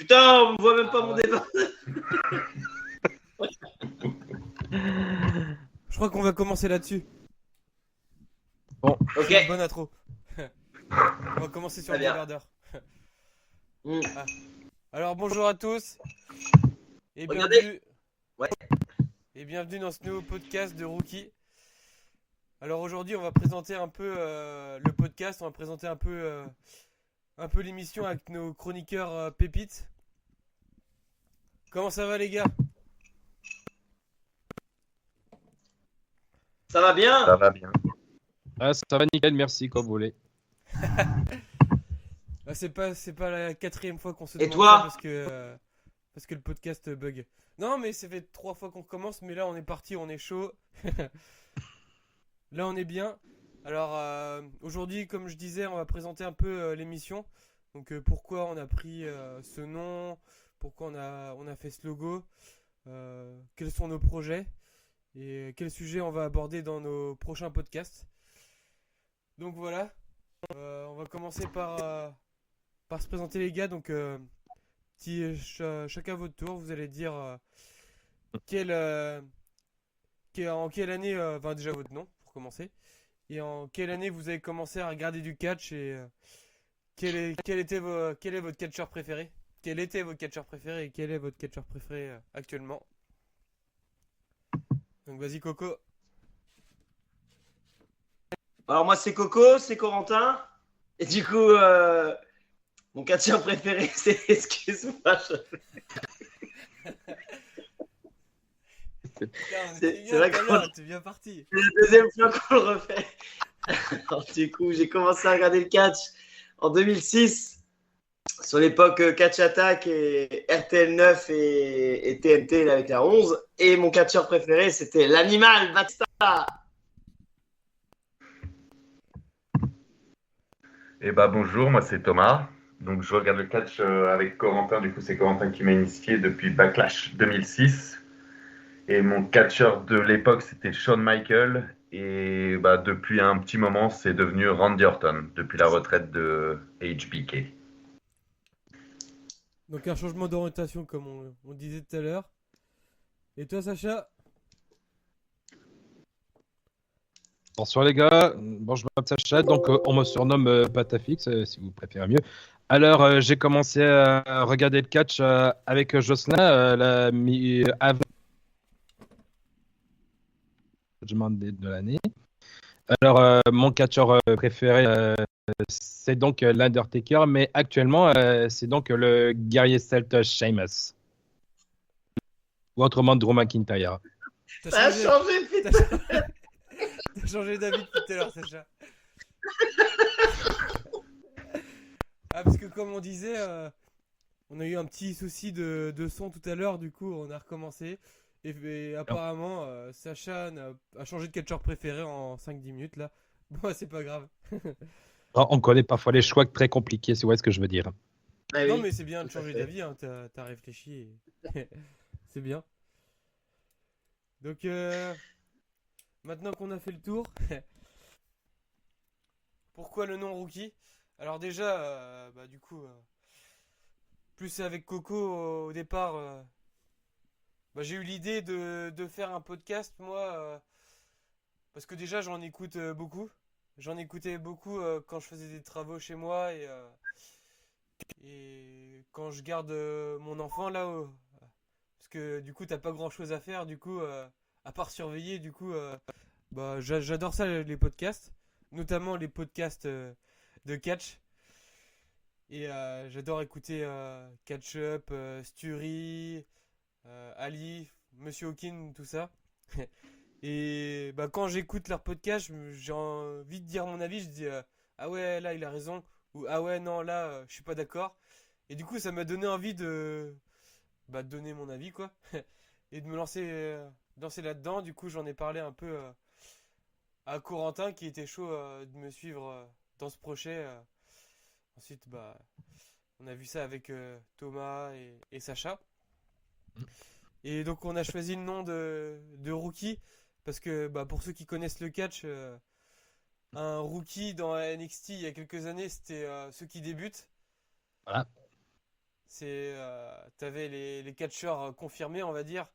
Putain, on me voit même pas mon débat. Je crois qu'on va commencer là-dessus. Bon, Ok. C'est une bonne intro. On va commencer sur Très le bien. débardeur. Mm. Alors bonjour à tous et Regardez. bienvenue. Ouais. Et bienvenue dans ce nouveau podcast de Rookie. Alors aujourd'hui on va présenter un peu le podcast, on va présenter un peu l'émission avec nos chroniqueurs pépites. Comment ça va les gars? Ça va bien? ça va bien. Ah, ça va nickel, merci, comme vous voulez. Ah, c'est pas la quatrième fois qu'on se Et demande toi ça parce que le podcast bug. Non mais ça fait 3 fois qu'on commence, mais là on est parti, on est chaud. Là on est bien. Alors aujourd'hui comme je disais on va présenter un peu l'émission. Donc pourquoi on a pris ce nom, pourquoi on a fait ce logo, quels sont nos projets et quels sujets on va aborder dans nos prochains podcasts. Donc voilà, on va commencer par se présenter les gars. Donc chacun votre tour, vous allez dire en quelle année, enfin déjà votre nom pour commencer, et en quelle année vous avez commencé à regarder du catch et quel est votre catcheur préféré? Quel était votre catcheur préféré et quel est votre catcheur préféré actuellement? Donc vas-y Coco. Alors moi c'est Coco, c'est Corentin. Et du coup, mon catcheur préféré c'est excuse-moi. Putain, on C'est était bien vrai tout à qu'on- l'heure, t'es bien parti. C'est la deuxième fois qu'on le refait. Alors, du coup, j'ai commencé à regarder le catch en 2006 sur l'époque Catch Attack et RTL 9 et TNT là, avec la 11. Et mon catcheur préféré c'était l'animal Batista. Eh bah bonjour, moi c'est Thomas. Donc je regarde le catch avec Corentin. Du coup, c'est Corentin qui m'a initié depuis Backlash 2006. Et mon catcheur de l'époque, c'était Shawn Michael. Et bah, depuis un petit moment, c'est devenu Randy Orton, depuis la retraite de HBK. Donc un changement d'orientation comme on disait tout à l'heure. Et toi Sacha? Bonsoir les gars, bon, je m'appelle Sacha, donc on me surnomme Patafix, si vous préférez mieux. Alors, j'ai commencé à regarder le catch avec Jocelyn avant de l'année. Alors, mon catcheur préféré, c'est donc l'Undertaker, mais actuellement, c'est donc le guerrier celte Sheamus, ou autrement Drew McIntyre. T'as Ça a changé, changé, putain. t'as changé d'avis depuis tout à l'heure Sacha. Ah parce que comme on disait, on a eu un petit souci de son tout à l'heure, du coup on a recommencé. Et apparemment Sacha a changé de catcheur préféré en 5-10 minutes là. Bon c'est pas grave. On connaît parfois les choix très compliqués, si vous voyez ce que je veux dire. Ah Non oui, mais c'est bien de tout à changer fait. d'avis, hein, t'as réfléchi. C'est bien. Donc maintenant qu'on a fait le tour, pourquoi le nom Rookie? Alors déjà, bah, du coup, plus c'est avec Coco au départ, bah, j'ai eu l'idée de faire un podcast, moi, parce que déjà j'en écoute beaucoup. J'en écoutais beaucoup quand je faisais des travaux chez moi et quand je garde mon enfant là-haut. Parce que du coup, t'as pas grand-chose à faire, du coup, à part surveiller, du coup, bah, j'adore ça les podcasts, notamment les podcasts de catch. Et j'adore écouter Catch Up, Sturi, Ali, Monsieur Hawking, tout ça. Et bah, quand j'écoute leurs podcasts, j'ai envie de dire mon avis. Je dis ah ouais, là il a raison. Ou ah ouais, non, là je suis pas d'accord. Et du coup, ça m'a donné envie de donner mon avis, quoi. Et de me lancer là-dedans. Du coup, j'en ai parlé un peu à Corentin qui était chaud de me suivre dans ce projet. Ensuite, bah, on a vu ça avec Thomas et Sacha. Et donc, on a choisi le nom de Rookie parce que bah, pour ceux qui connaissent le catch, un rookie dans NXT il y a quelques années, c'était ceux qui débutent. Voilà. T'avais les catcheurs confirmés, on va dire,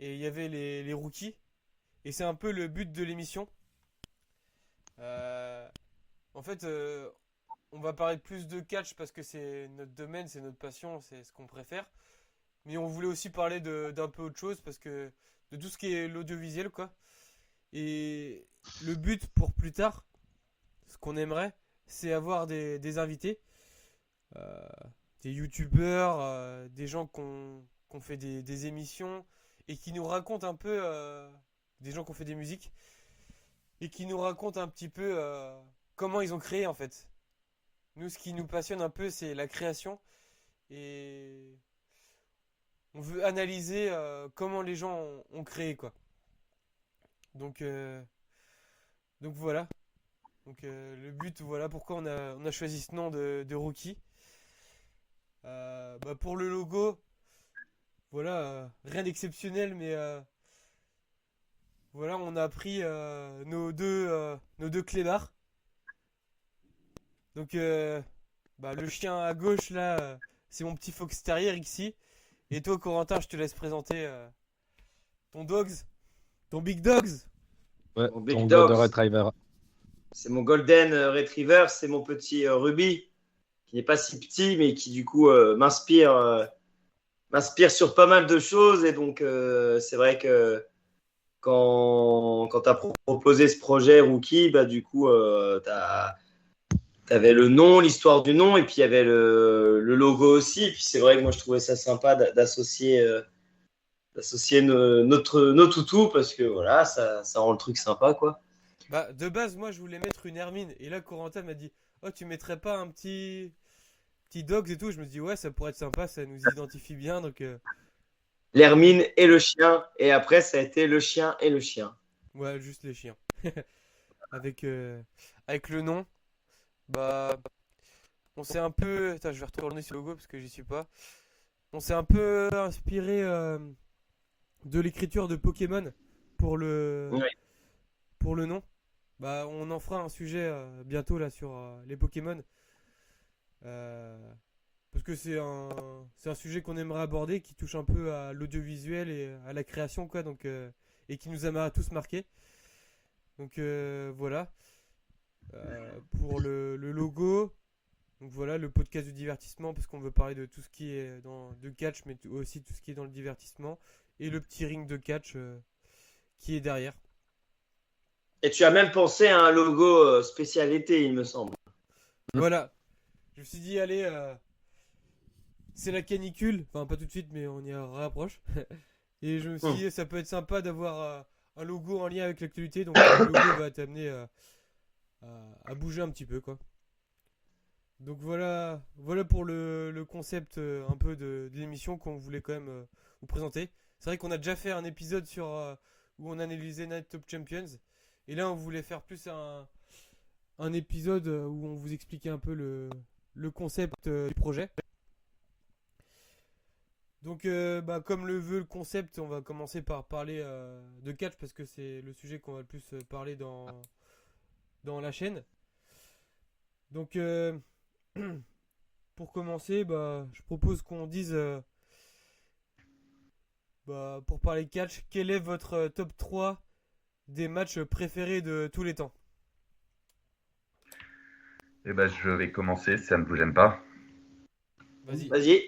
et il y avait les rookies. Et c'est un peu le but de l'émission. Euh, En fait, on va parler plus de catch parce que c'est notre domaine, c'est notre passion, c'est ce qu'on préfère. Mais on voulait aussi parler d'un peu autre chose parce que de tout ce qui est l'audiovisuel, quoi. Et le but pour plus tard, ce qu'on aimerait, c'est avoir des invités, euh, des youtubeurs, des gens qui ont fait des émissions et qui nous racontent un peu, des gens qui ont fait des musiques et qui nous racontent un petit peu comment ils ont créé en fait. Nous, ce qui nous passionne un peu, c'est la création et on veut analyser comment les gens ont créé quoi. Donc, euh, donc voilà. Donc le but, voilà pourquoi on a choisi ce nom de Rookie. Pour le logo, voilà, rien d'exceptionnel, mais voilà, on a pris nos deux clébards. Donc le chien à gauche là, c'est mon petit fox terrier ici. Et toi, Corentin, je te laisse présenter ton dogs, ton big dogs. Ouais, Mon Big ton Dogs. Golden Retriever. C'est mon Golden Retriever, c'est mon petit Ruby, qui n'est pas si petit, mais qui du coup m'inspire sur pas mal de choses. Et donc, c'est vrai que quand tu as proposé ce projet Rookie, bah, du coup, tu avais le nom, l'histoire du nom, et puis il y avait le logo aussi. Et puis c'est vrai que moi, je trouvais ça sympa d'associer nos toutous, parce que voilà, ça rend le truc sympa, quoi. Bah, de base, moi, je voulais mettre une hermine. Et là, Corentin m'a dit, oh, tu mettrais pas un petit dogs et tout. Je me dis, ouais, ça pourrait être sympa, ça nous identifie bien. Donc, L'hermine et le chien, et après, ça a été le chien et le chien. ouais, juste les chiens. Avec, avec le nom, bah, on s'est un peu. Attends, je vais retourner sur le logo parce que j'y suis pas. On s'est un peu inspiré de l'écriture de Pokémon pour le, Oui. pour le nom. Bah, on en fera un sujet bientôt là sur les Pokémon. Euh, Parce que c'est un sujet qu'on aimerait aborder qui touche un peu à l'audiovisuel et à la création, quoi. Donc, et qui nous a tous marqué. Donc voilà. Pour le logo. Donc voilà, le podcast du divertissement, parce qu'on veut parler de tout ce qui est de catch, mais aussi tout ce qui est dans le divertissement. Et le petit ring de catch qui est derrière. Et tu as même pensé à un logo spécialité, il me semble. Voilà. Je me suis dit, allez, c'est la canicule. Enfin, pas tout de suite, mais on y rapproche. Et je me suis dit, ça peut être sympa d'avoir un logo en lien avec l'actualité. Donc le logo va t'amener à bouger un petit peu, quoi. Donc voilà pour le concept un peu de l'émission qu'on voulait quand même vous présenter. C'est vrai qu'on a déjà fait un épisode où on analysait Night Top Champions. Et là, on voulait faire plus un épisode où on vous expliquait un peu le concept du projet. Donc, comme le veut le concept, on va commencer par parler de catch parce que c'est le sujet qu'on va le plus parler dans la chaîne. Donc, pour commencer, je propose qu'on dise, pour parler catch, quel est votre top 3 des matchs préférés de tous les temps? Eh ben, je vais commencer, si ça ne vous gêne pas. Vas-y. Vas-y.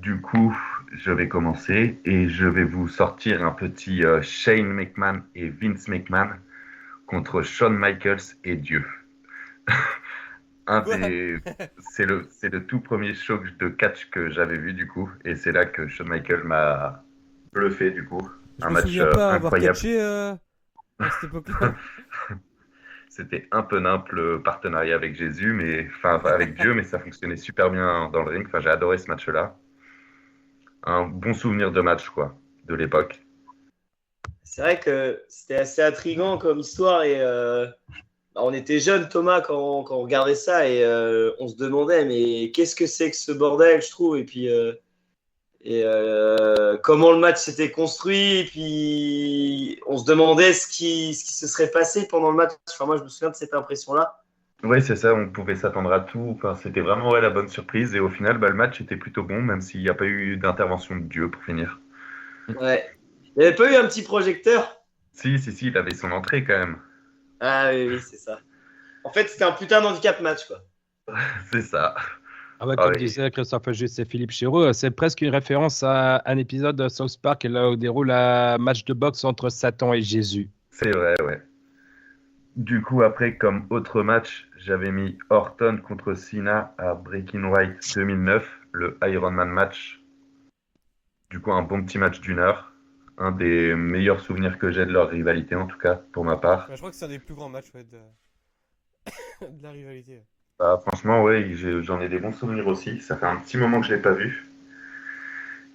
Du coup, je vais commencer et je vais vous sortir un petit Shane McMahon et Vince McMahon contre Shawn Michaels et Dieu. C'est le tout premier show de catch que j'avais vu du coup, et c'est là que Shawn Michaels m'a bluffé du coup. Je Un me match souviens pas avoir incroyable. catché à cette époque-là. C'était un peu nimple le partenariat avec Jésus, enfin avec Dieu, mais ça fonctionnait super bien dans le ring. Enfin, j'ai adoré ce match-là. Un bon souvenir de match, quoi, de l'époque. C'est vrai que c'était assez intriguant comme histoire et on était jeunes, Thomas, quand on regardait ça et on se demandait mais qu'est-ce que c'est que ce bordel, je trouve. Et puis comment le match s'était construit. Et puis on se demandait ce qui se serait passé pendant le match. Enfin, moi, je me souviens de cette impression-là. Oui, c'est ça, on pouvait s'attendre à tout. Enfin, c'était vraiment ouais, la bonne surprise. Et au final, le match était plutôt bon, même s'il n'y a pas eu d'intervention de Dieu pour finir. Ouais. Il n'y avait pas eu un petit projecteur? Si, il avait son entrée quand même. Ah oui, oui, c'est ça. En fait, c'était un putain d'handicap match, quoi. C'est ça. Ah ouais, Ah comme oui, disait Christophe Juste et Philippe Chéreau, c'est presque une référence à un épisode de South Park là où déroule un match de boxe entre Satan et Jésus. c'est vrai, ouais. Du coup, après, comme autre match, j'avais mis Orton contre Cena à Breaking Right 2009, le Ironman match. Du coup, un bon petit match d'une heure. Un des meilleurs souvenirs que j'ai de leur rivalité, en tout cas, pour ma part. Bah, je crois que c'est un des plus grands matchs ouais, de la rivalité. Bah, franchement, ouais, j'en ai des bons souvenirs aussi. Ça fait un petit moment que je l'ai pas vu.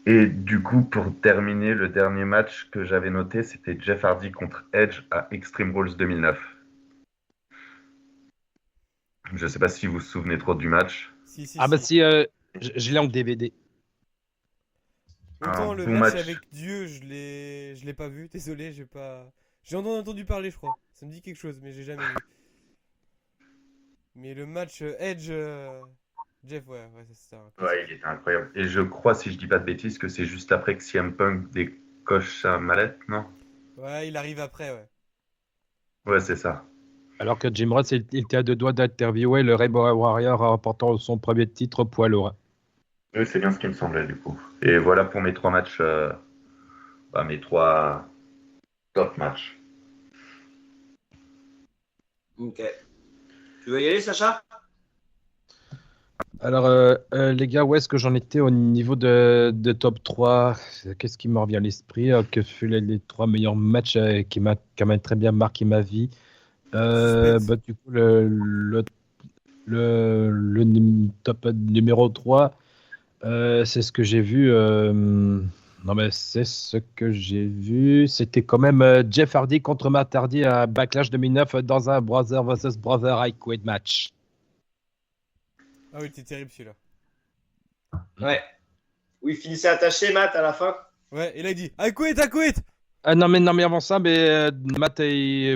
Et du coup, pour terminer, le dernier match que j'avais noté, c'était Jeff Hardy contre Edge à Extreme Rules 2009. Je sais pas si vous vous souvenez trop du match. Si, si, Ah bah si. si, je l'ai en DVD. Un Autant le bon match match. avec Dieu, je l'ai pas vu. Désolé, j'ai pas. J'ai entendu parler, je crois. Ça me dit quelque chose, mais j'ai jamais vu. Mais le match Edge, Jeff, ouais, c'est ça. Ouais, il était incroyable. Et je crois, si je dis pas de bêtises, que c'est juste après que CM Punk décoche sa mallette, non? Ouais, il arrive après, ouais. Ouais, c'est ça. Alors que Jim Ross, il était à deux doigts d'interviewer le Rainbow Warrior en remportant son premier titre poids lourd. Oui, c'est bien ce qui me semblait, du coup. Et voilà pour mes trois matchs, mes trois top matchs. Ok. Tu veux y aller, Sacha? Alors, les gars, où est-ce que j'en étais au niveau de top 3? Qu'est-ce qui me revient à l'esprit? Que furent les trois meilleurs matchs qui m'a quand même très bien marqué ma vie? Suspense. Du coup, top numéro 3, c'est ce que j'ai vu. Non, mais c'est ce que j'ai vu. C'était quand même Jeff Hardy contre Matt Hardy à Backlash 2009 dans un Brother vs Brother I Quit match. Ah oui, t'es terrible celui-là. Ouais. Où il finissait attaché, Matt, à la fin? Ouais, et là il dit I quit, I quit! Ah, non, mais avant ça, Matt,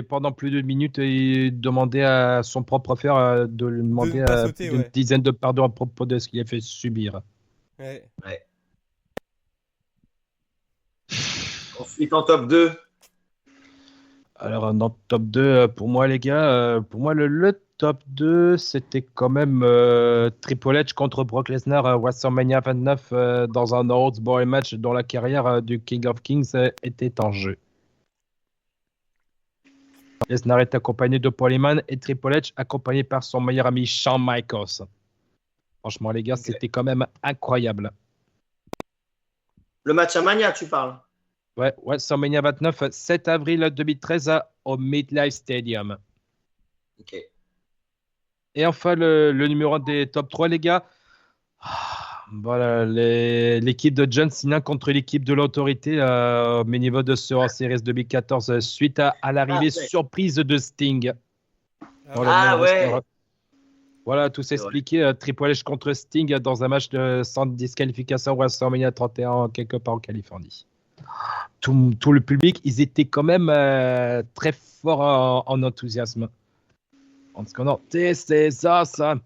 pendant plus d'une minute, il demandait à son propre frère de lui De ne demander pas plus sauter, d'une ouais. dizaine de pardons à propos de ce qu'il a fait subir. Ouais. Ouais. Ensuite, en top 2. Alors, dans le top 2, pour moi, les gars, pour moi, le top 2, c'était quand même Triple H contre Brock Lesnar à WrestleMania 29 dans un Old Boy match dont la carrière du King of Kings était en jeu. Lesnar est accompagné de Paul Heyman et Triple H accompagné par son meilleur ami Shawn Michaels. Franchement, les gars, Ok. c'était quand même incroyable. Le match à Mania, tu parles? Ouais, WrestleMania 29, 7 avril 2013 au MetLife Stadium. Ok. Et enfin, le numéro 1 des top 3, les gars. Voilà, l'équipe de John Cena contre l'équipe de l'Autorité au niveau de ce Series 2014 suite à Ah, l'arrivée ouais. surprise de Sting Ah dans ouais. le main Ah roster. ouais. Voilà, tout C'est vrai. s'expliquait. Triple H contre Sting dans un match sans disqualification WrestleMania 31 quelque part en Californie. Tout le public, ils étaient quand même très forts en enthousiasme. En ce qu'on a, this is awesome.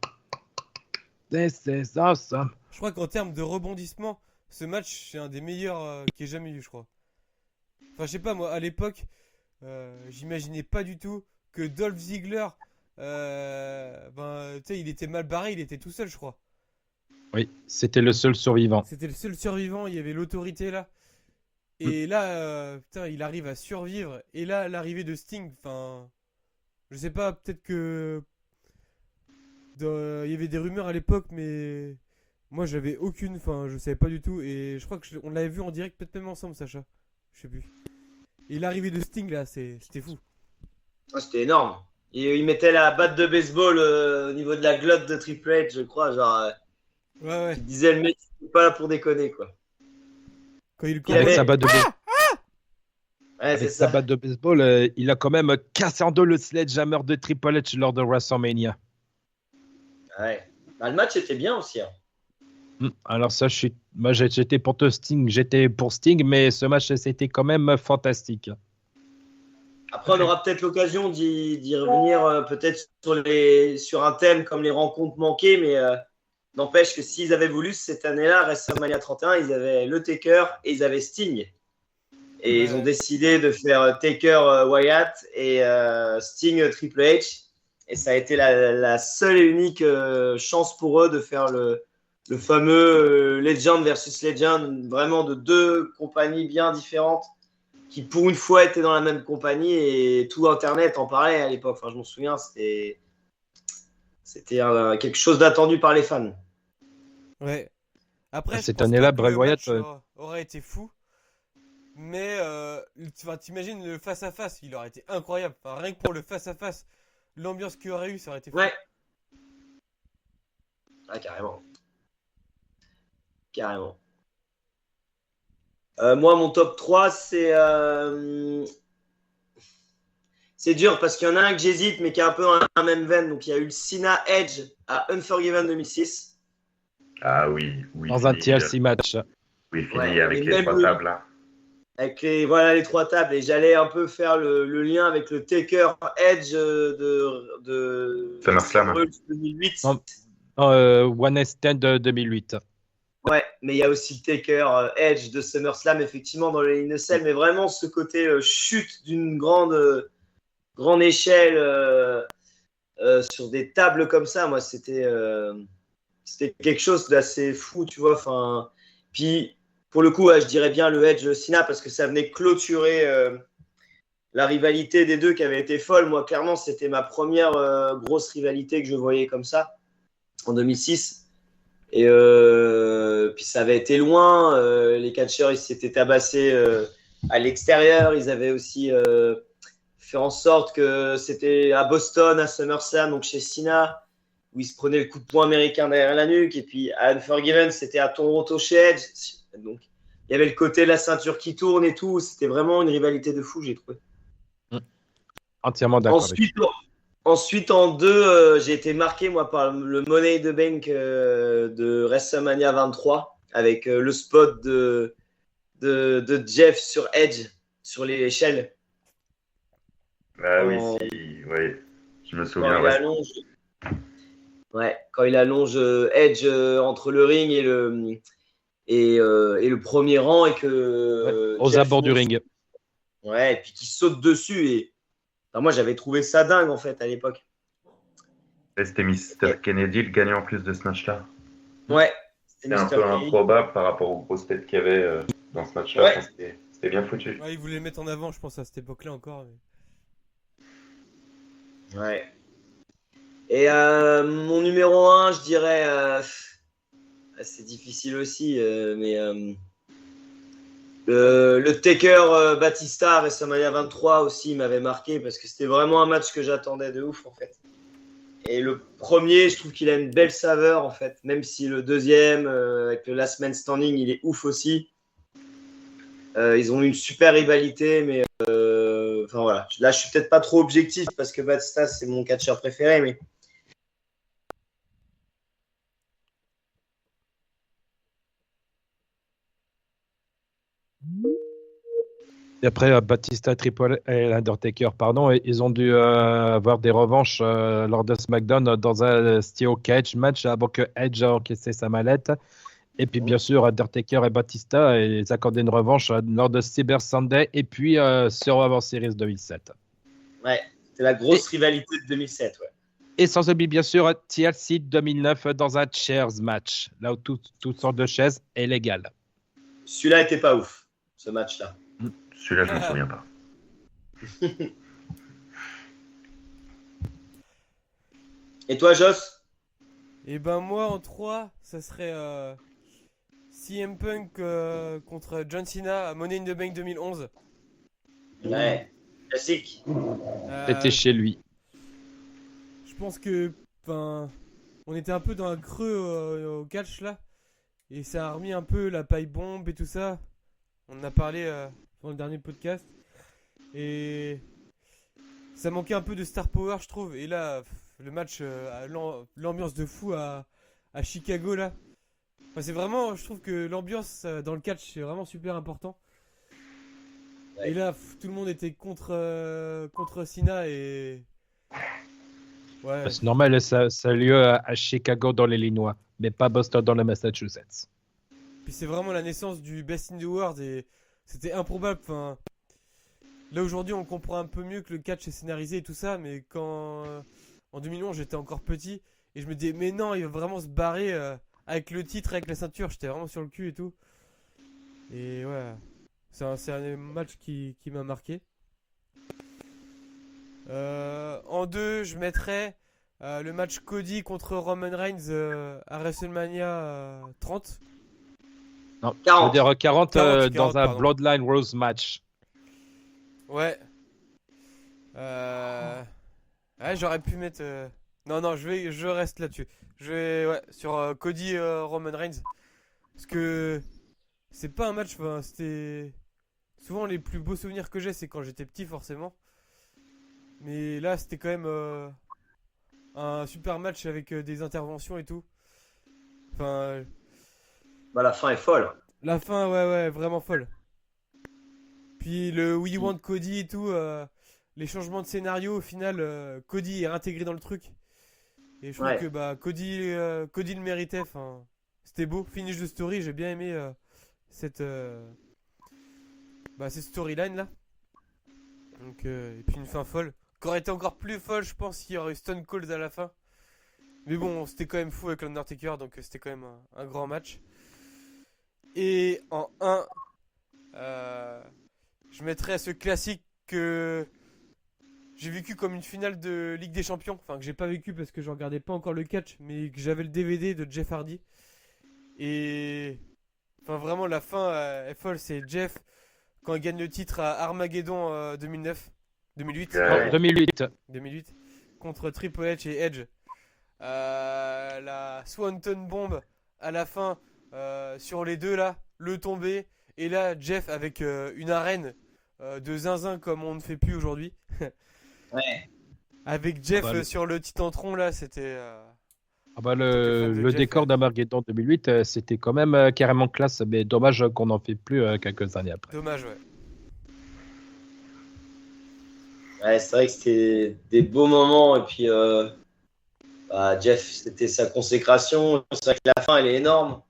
This is awesome. Je crois qu'en termes de rebondissement, ce match c'est un des meilleurs qu'il ait jamais eu, je crois. Enfin, je sais pas, moi, à l'époque, j'imaginais pas du tout que Dolph Ziggler, tu sais, il était mal barré, il était tout seul, je crois. Oui, c'était le seul survivant. C'était le seul survivant, il y avait l'autorité là. Mm. Et là, putain, il arrive à survivre. Et là, l'arrivée de Sting, enfin, je sais pas, peut-être que il y avait des rumeurs à l'époque, mais moi, j'avais aucune, enfin, je savais pas du tout. Et je crois que on l'avait vu en direct, peut-être même ensemble, Sacha. Je sais plus. Et l'arrivée de Sting là, c'était fou. Ah, c'était énorme. Il mettait la batte de baseball au niveau de la glotte de Triple H, je crois. Genre, Ouais, ouais. il disait le mec, il est pas là pour déconner, quoi. Quand il Il Avec avait- sa batte de, Ouais, c'est avec sa ça. batte de baseball, il a quand même cassé en deux le sledgehammer de Triple H lors de WrestleMania. Ouais. Bah, le match était bien aussi, hein. Alors ça, moi j'étais j'étais pour Sting, mais ce match c'était quand même fantastique. Après, on aura peut-être l'occasion d'y revenir, peut-être sur un thème comme les rencontres manquées, mais n'empêche que s'ils avaient voulu, cette année-là, WrestleMania 31, ils avaient le Taker et ils avaient Sting. Et ils ont décidé de faire Taker Wyatt et Sting Triple H. Et ça a été la seule et unique chance pour eux de faire le fameux Legend versus Legend, vraiment de deux compagnies bien différentes qui pour une fois étaient dans la même compagnie et tout Internet en parlait à l'époque. Enfin, je m'en souviens, c'était quelque chose d'attendu par les fans. Ouais. Après, Cette je pense année-là, pas que Bray le Wyatt, match aurait été fou. Mais t'imagines le face-à-face, il aurait été incroyable. Enfin, rien que pour le face-à-face, l'ambiance qu'il y aurait eu, ça aurait été fou. Ouais. Ah, carrément. Carrément. Moi, mon top 3, c'est dur parce qu'il y en a un que j'hésite, mais qui est un peu dans la même veine. Donc, il y a eu le Cena Edge à Unforgiven 2006. Ah oui, oui. dans un TLC match. Oui, fini Ouais, avec et les même 3 tables là. Avec les 3 tables. Et j'allais un peu faire le lien avec le Taker Edge de SummerSlam. 2008. Non. One Night Stand de 2008. Ouais, mais il y a aussi le Taker Edge de SummerSlam, effectivement, dans le In a Cell, mais vraiment ce côté chute d'une grande échelle sur des tables comme ça, moi, c'était quelque chose d'assez fou, tu vois. Enfin, puis, pour le coup, je dirais bien le Edge Cena, parce que ça venait clôturer la rivalité des deux qui avait été folle. Moi, clairement, c'était ma première grosse rivalité que je voyais comme ça, en 2006. Et puis ça avait été loin. Les catcheurs, ils s'étaient tabassés à l'extérieur. Ils avaient aussi fait en sorte que c'était à Boston, à SummerSlam, donc chez Cena, où ils se prenaient le coup de poing américain derrière la nuque. Et puis à Unforgiven, c'était à Toronto chez Edge. Donc il y avait le côté de la ceinture qui tourne et tout. C'était vraiment une rivalité de fou, j'ai trouvé. Entièrement d'accord. Ensuite, en 2, j'ai été marqué moi par le Money in the Bank de WrestleMania 23 avec le spot de Jeff sur Edge sur l'échelle. Ah oui, je me souviens. Quand il allonge Edge entre le ring et le premier rang et que aux abords du ring. Ouais, et puis qu'il saute dessus et enfin, moi j'avais trouvé ça dingue en fait à l'époque. Et c'était Mr. Kennedy le gagnant en plus de ce match-là. Ouais. C'était un peu improbable par rapport aux grosses têtes qu'il y avait dans ce match-là. Ouais. Enfin, c'était bien foutu. Ouais, ils voulaient le mettre en avant, je pense, à cette époque-là encore. Mais... Ouais. Et mon numéro 1, je dirais, c'est difficile aussi, mais le Taker Batista WrestleMania 23 aussi m'avait marqué parce que c'était vraiment un match que j'attendais de ouf en fait. Et le premier, je trouve qu'il a une belle saveur en fait, même si le deuxième avec le Last Man Standing, il est ouf aussi. Ils ont eu une super rivalité, mais enfin voilà. Là, je suis peut-être pas trop objectif parce que Batista c'est mon catcheur préféré, mais Et après, Batista, Triple et l'Undertaker, pardon, ils ont dû avoir des revanches lors de SmackDown dans un Steel Cage match avant que Edge a encaissé sa mallette. Et puis, bien sûr, Undertaker et Batista, ils accordaient une revanche lors de Cyber Sunday et puis sur Survivor Series 2007. Ouais, c'est la grosse rivalité de 2007, ouais. Et sans oublier, bien sûr, TLC 2009 dans un chairs match, là où toutes sortes de chaises est légales. Celui-là était pas ouf, ce match-là. Celui-là, je ne me souviens pas. Et toi, Joss? Et ben moi, en 3, ça serait CM Punk contre John Cena à Money in the Bank 2011. Ouais, classique. C'était chez lui. Je pense que, on était un peu dans un creux au catch là, et ça a remis un peu la paille bombe et tout ça. On en a parlé dans le dernier podcast, et ça manquait un peu de star power, je trouve. Et là, le match, l'ambiance de fou à Chicago là. Enfin, c'est vraiment, je trouve que l'ambiance dans le catch c'est vraiment super important. Ouais. Et là, tout le monde était contre Cena et. Ouais. C'est normal, ça a lieu à Chicago dans l'Illinois, mais pas Boston dans le Massachusetts. Puis c'est vraiment la naissance du Best in the World et c'était improbable. Enfin, là aujourd'hui, on comprend un peu mieux que le catch est scénarisé et tout ça, mais quand en 2011, j'étais encore petit et je me disais, mais non, il va vraiment se barrer avec le titre, avec la ceinture. J'étais vraiment sur le cul et tout. Et ouais, c'est un match qui m'a marqué. En deux, je mettrais le match Cody contre Roman Reigns à WrestleMania 30. Non, je veux 40. dire 40, 40, dans un pardon. Bloodline Rose match. Ouais. Ouais, j'aurais pu mettre. Non, je reste là-dessus. Je vais, ouais, sur Cody Roman Reigns. Parce que c'est pas un match. Enfin, c'était. Souvent, les plus beaux souvenirs que j'ai, c'est quand j'étais petit, forcément. Mais là, c'était quand même un super match avec des interventions et tout. Enfin, Bah, la fin est folle. la fin, ouais, vraiment folle. Puis le We Want Cody et tout, les changements de scénario, au final, Cody est intégré dans le truc. Et je trouve Ouais. que bah, Cody le méritait. Enfin, c'était beau. Finish de story, j'ai bien aimé cette, cette storyline là. Donc, et puis une fin folle. Qui aurait été encore plus folle, je pense, qu'il y aurait eu Stone Cold à la fin. Mais bon, c'était quand même fou avec l'Undertaker, donc c'était quand même un grand match. Et en 1, je mettrais ce classique que j'ai vécu comme une finale de Ligue des Champions. Enfin, que j'ai pas vécu parce que je regardais pas encore le catch, mais que j'avais le DVD de Jeff Hardy. Et. Enfin, vraiment, la fin est folle. C'est Jeff quand il gagne le titre à Armageddon 2009. 2008. Ouais. 2008. 2008. Contre Triple H et Edge. La Swanton Bomb à la fin sur les deux là. Le tombé. Et là, Jeff avec une arène de zinzin comme on ne fait plus aujourd'hui. Ouais. Avec Jeff Bah, le- sur le Titantron là, c'était. Ah bah, En tant que fan de le Jeff, décor ouais. d'Armageddon 2008, c'était quand même carrément classe, mais dommage qu'on n'en fait plus quelques années après. Dommage, ouais. Ouais, c'est vrai que c'était des beaux moments. Et puis, bah, Jeff, c'était sa consécration. C'est vrai que la fin, elle est énorme.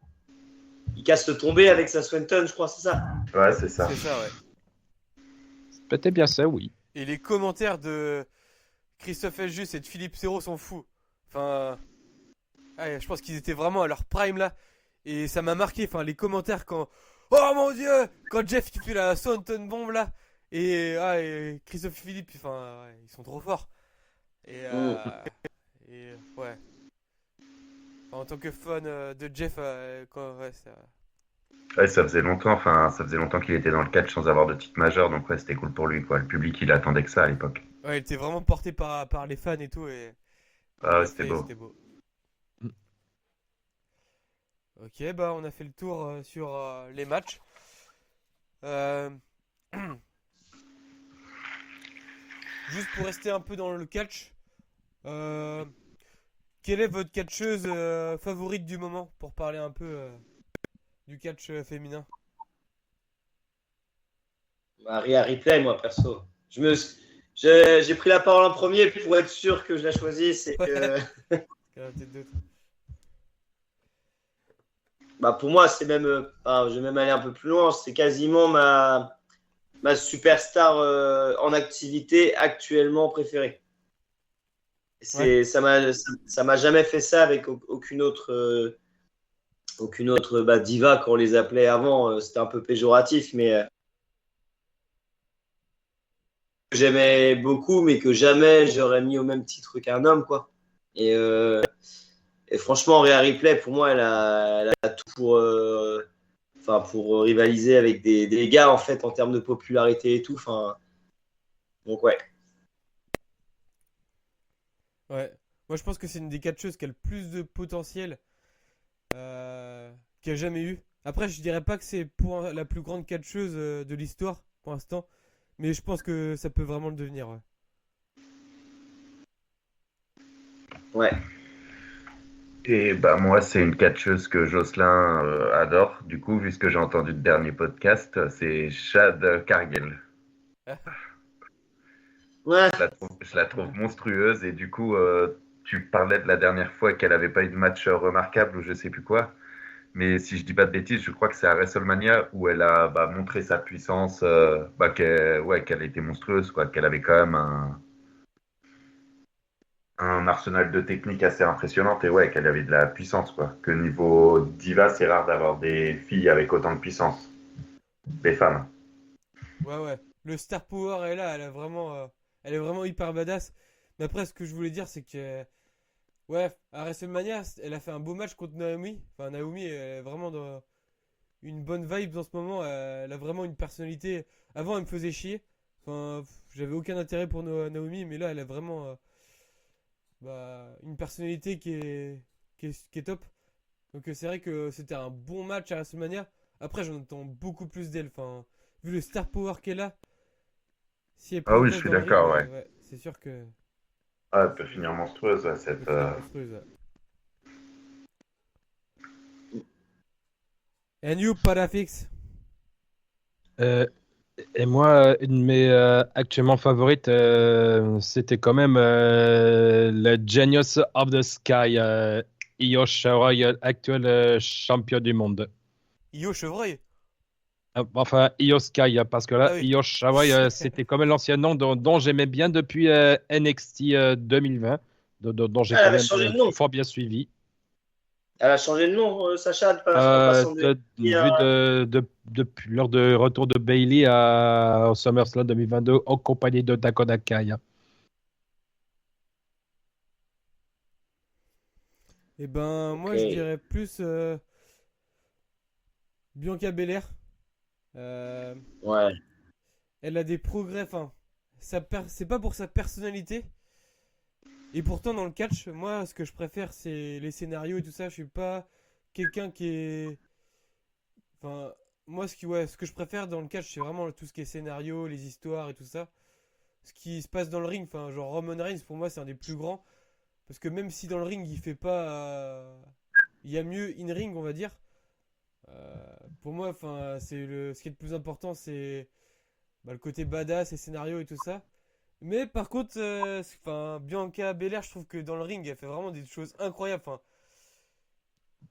Il casse le tombé avec sa Swanton, je crois, c'est ça. Ouais, c'est ça. C'est ça, ouais. Peut-être bien ça, oui. Et les commentaires de Christophe Elgius et de Philippe Serrault sont fous. Enfin. Ouais, je pense qu'ils étaient vraiment à leur prime là. Et ça m'a marqué, enfin, les commentaires quand. Oh mon dieu! Quand Jeff qui fait la Swanton bombe là. Et Christophe et Philippe, enfin, ouais, ils sont trop forts. Et, ouais. Enfin, en tant que fan de Jeff, ouais, Ouais, ça faisait longtemps qu'il était dans le catch sans avoir de titre majeur, donc ouais, c'était cool pour lui, quoi. Le public, il attendait que ça à l'époque. ouais, il était vraiment porté par les fans et tout. Et Ah ouais, c'était beau. c'était beau. Ok, bah on a fait le tour sur les matchs. Euh, Juste pour rester un peu dans le catch, euh, quelle est votre catcheuse favorite du moment pour parler un peu du catch féminin? Maria Ripley, moi, perso. J'ai pris la parole en premier pour être sûr que je la choisisse. Et que, Peut-être d'autres. bah, pour moi, c'est même. Enfin, je vais même aller un peu plus loin. C'est quasiment ma superstar en activité actuellement préférée. Ouais. Ça m'a jamais fait ça avec aucune autre bah, diva qu'on les appelait avant. C'était un peu péjoratif, mais que j'aimais beaucoup, mais que jamais j'aurais mis au même titre qu'un homme, quoi. Et franchement, Rhea Ripley, pour moi, elle a tout pour rivaliser avec des gars en fait en termes de popularité et tout. Enfin, donc ouais. Ouais. Moi, je pense que c'est une des catcheuses qui a le plus de potentiel qu'il a jamais eu. Après, je dirais pas que c'est la plus grande catcheuse de l'histoire pour l'instant, mais je pense que ça peut vraiment le devenir. Ouais. Ouais. Et bah moi, c'est une catcheuse que Jocelyn adore. Du coup, vu ce que j'ai entendu de dernier podcast, c'est Jade Cargill. Ouais. Je la trouve monstrueuse et du coup, tu parlais de la dernière fois qu'elle n'avait pas eu de match remarquable ou je sais plus quoi. Mais si je dis pas de bêtises, je crois que c'est à WrestleMania où elle a montré sa puissance, qu'elle était monstrueuse, quoi, qu'elle avait quand même un arsenal de techniques assez impressionnant et ouais, qu'elle avait de la puissance, quoi. Que niveau diva, c'est rare d'avoir des filles avec autant de puissance, des femmes. Ouais, ouais. Le Star Power est là, elle est vraiment hyper badass. Mais après, ce que je voulais dire, c'est que, ouais, à WrestleMania, elle a fait un beau match contre Naomi. Enfin, Naomi est vraiment dans une bonne vibe en ce moment. Elle a vraiment une personnalité. Avant, elle me faisait chier. Enfin, j'avais aucun intérêt pour Naomi, mais là, elle a vraiment une personnalité qui est top. Donc, c'est vrai que c'était un bon match à WrestleMania. Après, j'en attends beaucoup plus d'elle. Enfin, vu le Star Power qu'elle a. Si elle Ah prend oui, je place suis dans le ring, d'accord, ouais. ouais, c'est sûr que Ah, elle peut finir monstrueuse, ouais, ça peut finir monstrueuse. Ouais. And you, Parafix? Euh, et moi, une de mes actuellement favorites, c'était quand même le Genius of the Sky, Io Shirai, actuel champion du monde. Io Chevreuil? Enfin, Io Sky, parce que Ah là, oui. Io Shirai, c'était quand même l'ancien nom dont j'aimais bien depuis NXT 2020, dont j'ai Ah, elle quand avait même changé de nom. fort bien suivi. Elle a changé de nom, Sacha, en passant de Vu depuis lors de retour de Bailey au SummerSlam 2022 en compagnie de Dakota Kai. Eh ben, Ok. moi, je dirais plus Bianca Belair. Euh, Ouais. Elle a des progrès. Enfin, c'est pas pour sa personnalité. Et pourtant, dans le catch, moi, ce que je préfère, c'est les scénarios et tout ça. Je suis pas quelqu'un qui est. Enfin, moi, ce que je préfère dans le catch, c'est vraiment tout ce qui est scénario, les histoires et tout ça. Ce qui se passe dans le ring, enfin, genre Roman Reigns, pour moi, c'est un des plus grands. Parce que même si dans le ring, il fait pas. Il y a mieux in-ring, on va dire. Pour moi, enfin, ce qui est le plus important, c'est le côté badass, les scénarios et tout ça. Mais par contre, enfin, Bianca Belair, je trouve que dans le ring, elle fait vraiment des choses incroyables. Enfin,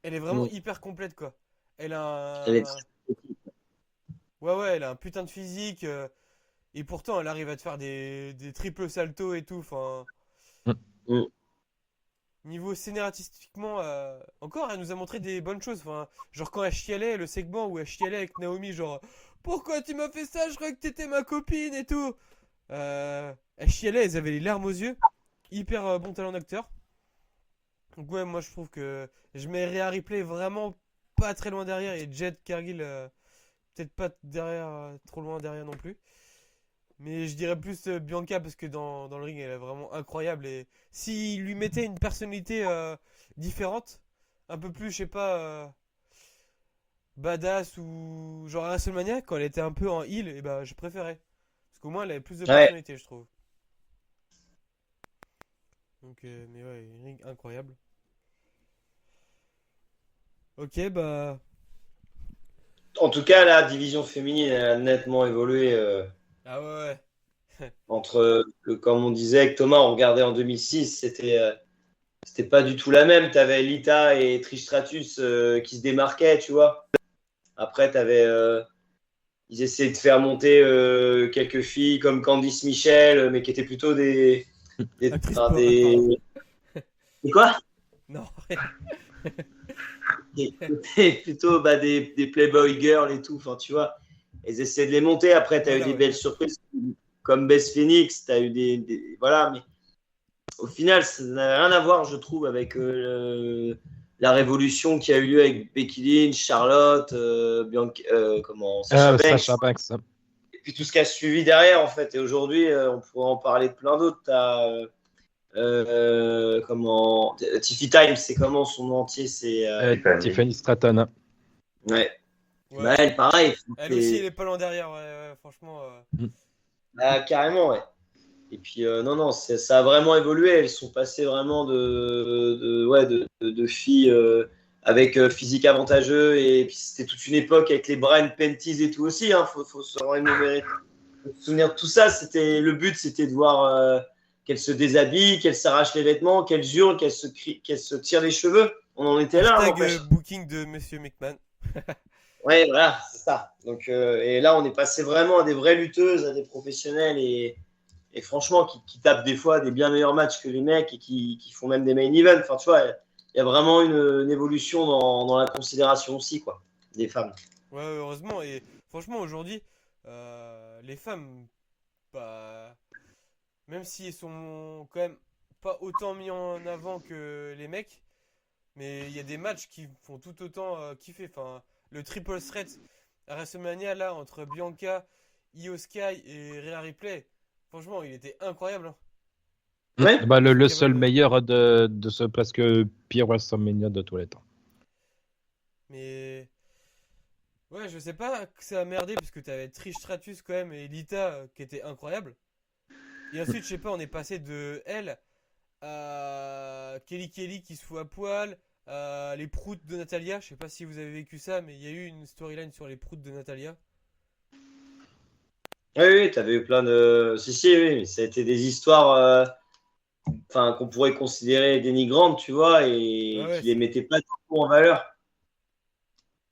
elle est vraiment Mm. hyper complète, quoi. Elle Elle est a ouais, ouais, elle a un putain de physique. Et pourtant, elle arrive à te faire des triples saltos et tout. Enfin, Mm. niveau scénaristiquement, encore, elle nous a montré des bonnes choses. Enfin, genre quand elle chialait, le segment où elle chialait avec Naomi, genre pourquoi tu m'as fait ça? Je croyais que t'étais ma copine et tout. Elle chialait, elles avaient les larmes aux yeux. Hyper bon talent d'acteur. Donc, ouais, moi je trouve que je mets Rhea Ripley vraiment pas très loin derrière et Jed Cargill peut-être pas derrière, trop loin derrière non plus. Mais je dirais plus Bianca parce que dans le ring elle est vraiment incroyable et s'il lui mettait une personnalité différente, un peu plus, je sais pas, badass ou genre à WrestleMania quand elle était un peu en heel, et bah je préférais. Parce qu'au moins elle avait plus de Ouais. personnalité, je trouve. Donc, mais ouais, ring incroyable. Ok, bah. En tout cas, la division féminine, elle a nettement évolué Ah ouais, ouais. comme on disait avec Thomas, on regardait en 2006, c'était pas du tout la même. Tu avais Lita et Trish Stratus qui se démarquaient, tu vois. Après, ils essayaient de faire monter quelques filles comme Candice Michel, mais qui étaient plutôt Actrice enfin, porn, pardon. Des quoi? Non, rien. Plutôt des Playboy Girls et tout. Enfin, tu vois, ils essaient de les monter. Après, tu as eu Voilà, des ouais. belles surprises comme Beth Phoenix. Tu as eu voilà, mais au final, ça n'a rien à voir, je trouve, avec la révolution qui a eu lieu avec Becky Lynch, Charlotte, Bianca, Sasha Banks. Sasha Banks. Et puis tout ce qui a suivi derrière, en fait. Et aujourd'hui, on pourrait en parler de plein d'autres. Tu as. Tiffy Time, c'est comment son nom entier? C'est Tiffany. Tiffany Stratton. ouais. Bah, Ouais. elle, pareil. Elle aussi, elle est pas loin derrière, ouais, ouais, franchement. Ah, carrément, ouais. Et puis, non, non, ça a vraiment évolué. Elles sont passées vraiment de filles avec physique avantageux. Et puis, c'était toute une époque avec les Brian Panties et tout aussi. Faut se rémunérer. me souvenir de tout ça. Le but, c'était de voir qu'elle se déshabille, qu'elle s'arrache les vêtements, qu'elle hurle, qu'elle se tire les cheveux. On en était là, n'empêche. Booking de Monsieur McMahon. Ouais, voilà, c'est ça. Donc, et là, on est passé vraiment à des vraies lutteuses, à des professionnels et franchement, qui tapent des fois des bien meilleurs matchs que les mecs et qui font même des main events. Enfin, tu vois, il y a vraiment une évolution dans la considération aussi, quoi, des femmes. Ouais, heureusement. Et franchement, aujourd'hui, les femmes, bah, même si elles sont quand même pas autant mis en avant que les mecs, mais il y a des matchs qui font tout autant kiffer. Enfin, le triple threat à WrestleMania là entre Bianca, Io Sky et Rhea Ripley, franchement, il était incroyable. Hein. Ouais. Bah, le Capable seul de- meilleur de ce presque pire WrestleMania de tous les temps. Mais ouais, je sais pas que ça a merdé parce que t'avais Trish Stratus quand même et Lita qui était incroyable. Et ensuite, je sais pas, on est passé de elle à Kelly qui se fout à poil, à les proutes de Natalia. Je sais pas si vous avez vécu ça, mais il y a eu une storyline sur les proutes de Natalia. Oui, oui, t'avais eu plein de. Si, oui, mais ça a été des histoires qu'on pourrait considérer dénigrantes, tu vois, Ouais, et ouais, qui les mettaient pas du tout en valeur.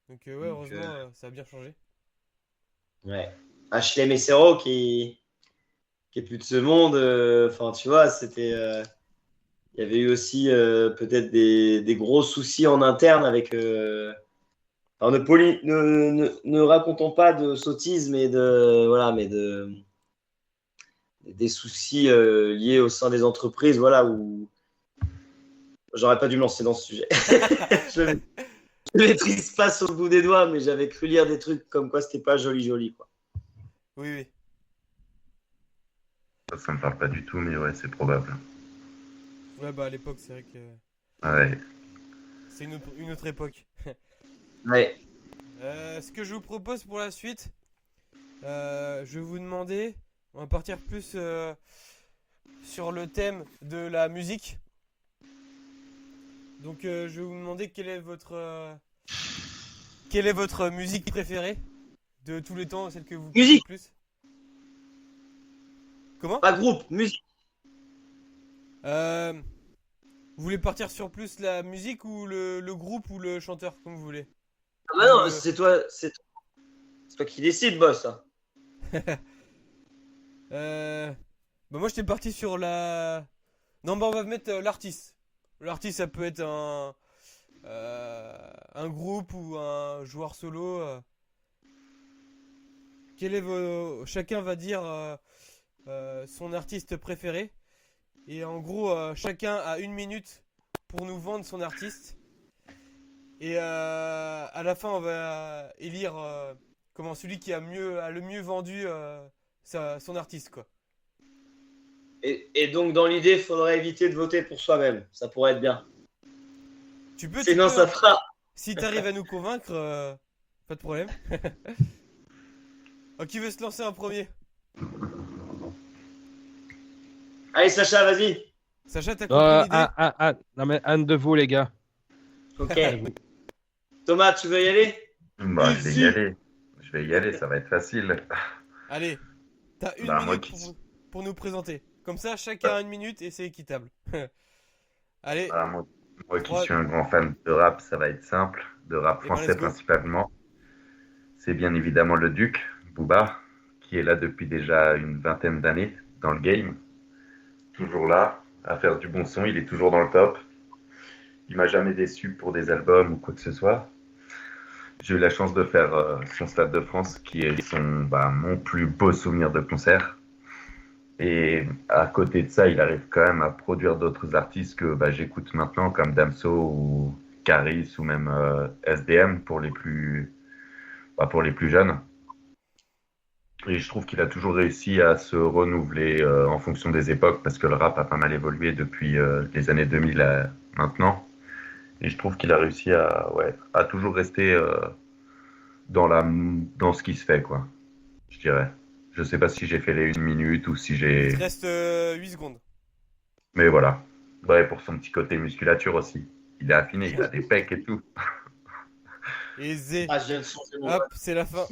donc ouais, Donc, heureusement, ça a bien changé. ouais. Ashley Messero qui est plus de ce monde, enfin, tu vois, c'était. Il y avait eu aussi peut-être des gros soucis en interne avec. Alors, ne racontons pas de sottises, mais voilà, des soucis liés au sein des entreprises, voilà, où j'aurais pas dû me lancer dans ce sujet. Je ne maîtrise pas sur le bout des doigts, mais j'avais cru lire des trucs comme quoi c'était pas joli, quoi. Oui, oui. Ça me parle pas du tout, mais ouais, c'est probable. Ouais, bah à l'époque, c'est vrai que Ouais. c'est une autre époque. Ouais. Ce que je vous propose pour la suite, je vais vous demander, on va partir plus sur le thème de la musique. Donc je vais vous demander quelle est votre musique préférée de tous les temps, celle que vous kiffez le Musique, plus. Comment? pas groupe, musique. Euh, Vous voulez partir sur plus la musique ou le groupe ou le chanteur, comme vous voulez. Ah bah Ou non, c'est toi qui décides, boss. Hein. Euh, Bah moi j'étais parti sur la. Non bah on va mettre l'artiste. L'artiste ça peut être un groupe ou un joueur solo. Chacun va dire son artiste préféré. Et en gros chacun a 1 minute pour nous vendre son artiste. Et à la fin on va élire comment celui qui a le mieux vendu son artiste quoi. Et donc, dans l'idée, il faudrait éviter de voter pour soi-même. Ça pourrait être bien. Tu peux, Sinon, hein. ça fera. Si t'arrives à nous convaincre, pas de problème. Oh, qui veut se lancer en premier? Allez, Sacha, vas-y. Sacha, t'as compris l'idée? Non, mais un de vous, les gars. Ok. Thomas, tu veux y aller? Bah, je vais y aller. Je vais y aller, ça va être facile. Allez, t'as une Bah, moi minute qui, pour nous présenter. Comme ça, chacun a 1 minute et c'est équitable. Allez, bah, moi qui 3. suis un grand fan de rap, ça va être simple. De rap Et ben français let's go. principalement. C'est bien évidemment le Duc, Booba, qui est là depuis déjà une vingtaine d'années dans le game. Toujours là, à faire du bon son, il est toujours dans le top. Il m'a jamais déçu pour des albums ou quoi que ce soit. J'ai eu la chance de faire son Stade de France, qui est mon plus beau souvenir de concert. Et à côté de ça, il arrive quand même à produire d'autres artistes que j'écoute maintenant, comme Damso ou Caris ou même SDM pour les plus jeunes. Et je trouve qu'il a toujours réussi à se renouveler en fonction des époques, parce que le rap a pas mal évolué depuis les années 2000 à maintenant. Et je trouve qu'il a réussi à toujours rester dans ce qui se fait, quoi, je dirais. Je sais pas si j'ai fait les 1 minute ou si Il j'ai... te reste 8 secondes. Mais voilà. Ouais, pour son petit côté musculature aussi. Il est affiné, il a des pecs et tout. Et Z. Ah, je viens de changer mon Hop, vote. c'est la fin.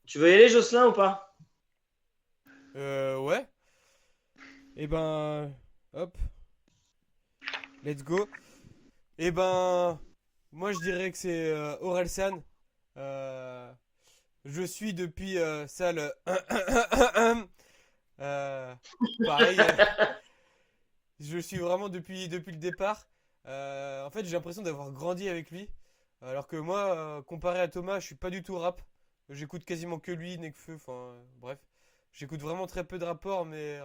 Tu veux y aller, Jocelyn, ou pas? Ouais. Et ben, hop, let's go. Et ben, moi je dirais que c'est Orelsan. Euh, je suis depuis salle. Euh, pareil, je suis vraiment depuis le départ. En fait, j'ai l'impression d'avoir grandi avec lui. Alors que moi, comparé à Thomas, je suis pas du tout rap. J'écoute quasiment que lui, Nekfeu, enfin, bref. J'écoute vraiment très peu de rappeurs, mais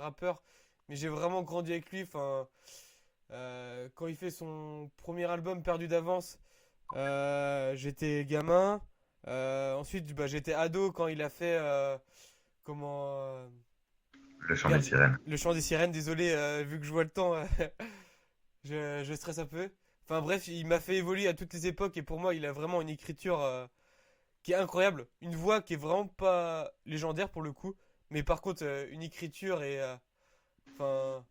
j'ai vraiment grandi avec lui. Enfin, quand il fait son premier album Perdu d'avance, j'étais gamin. Ensuite, bah, j'étais ado quand il a fait comment Le chant des merde, sirènes. le chant des sirènes. Désolé, vu que je vois le temps, je stresse un peu. Enfin bref, il m'a fait évoluer à toutes les époques et pour moi, il a vraiment une écriture qui est incroyable, une voix qui est vraiment pas légendaire pour le coup, mais par contre une écriture et enfin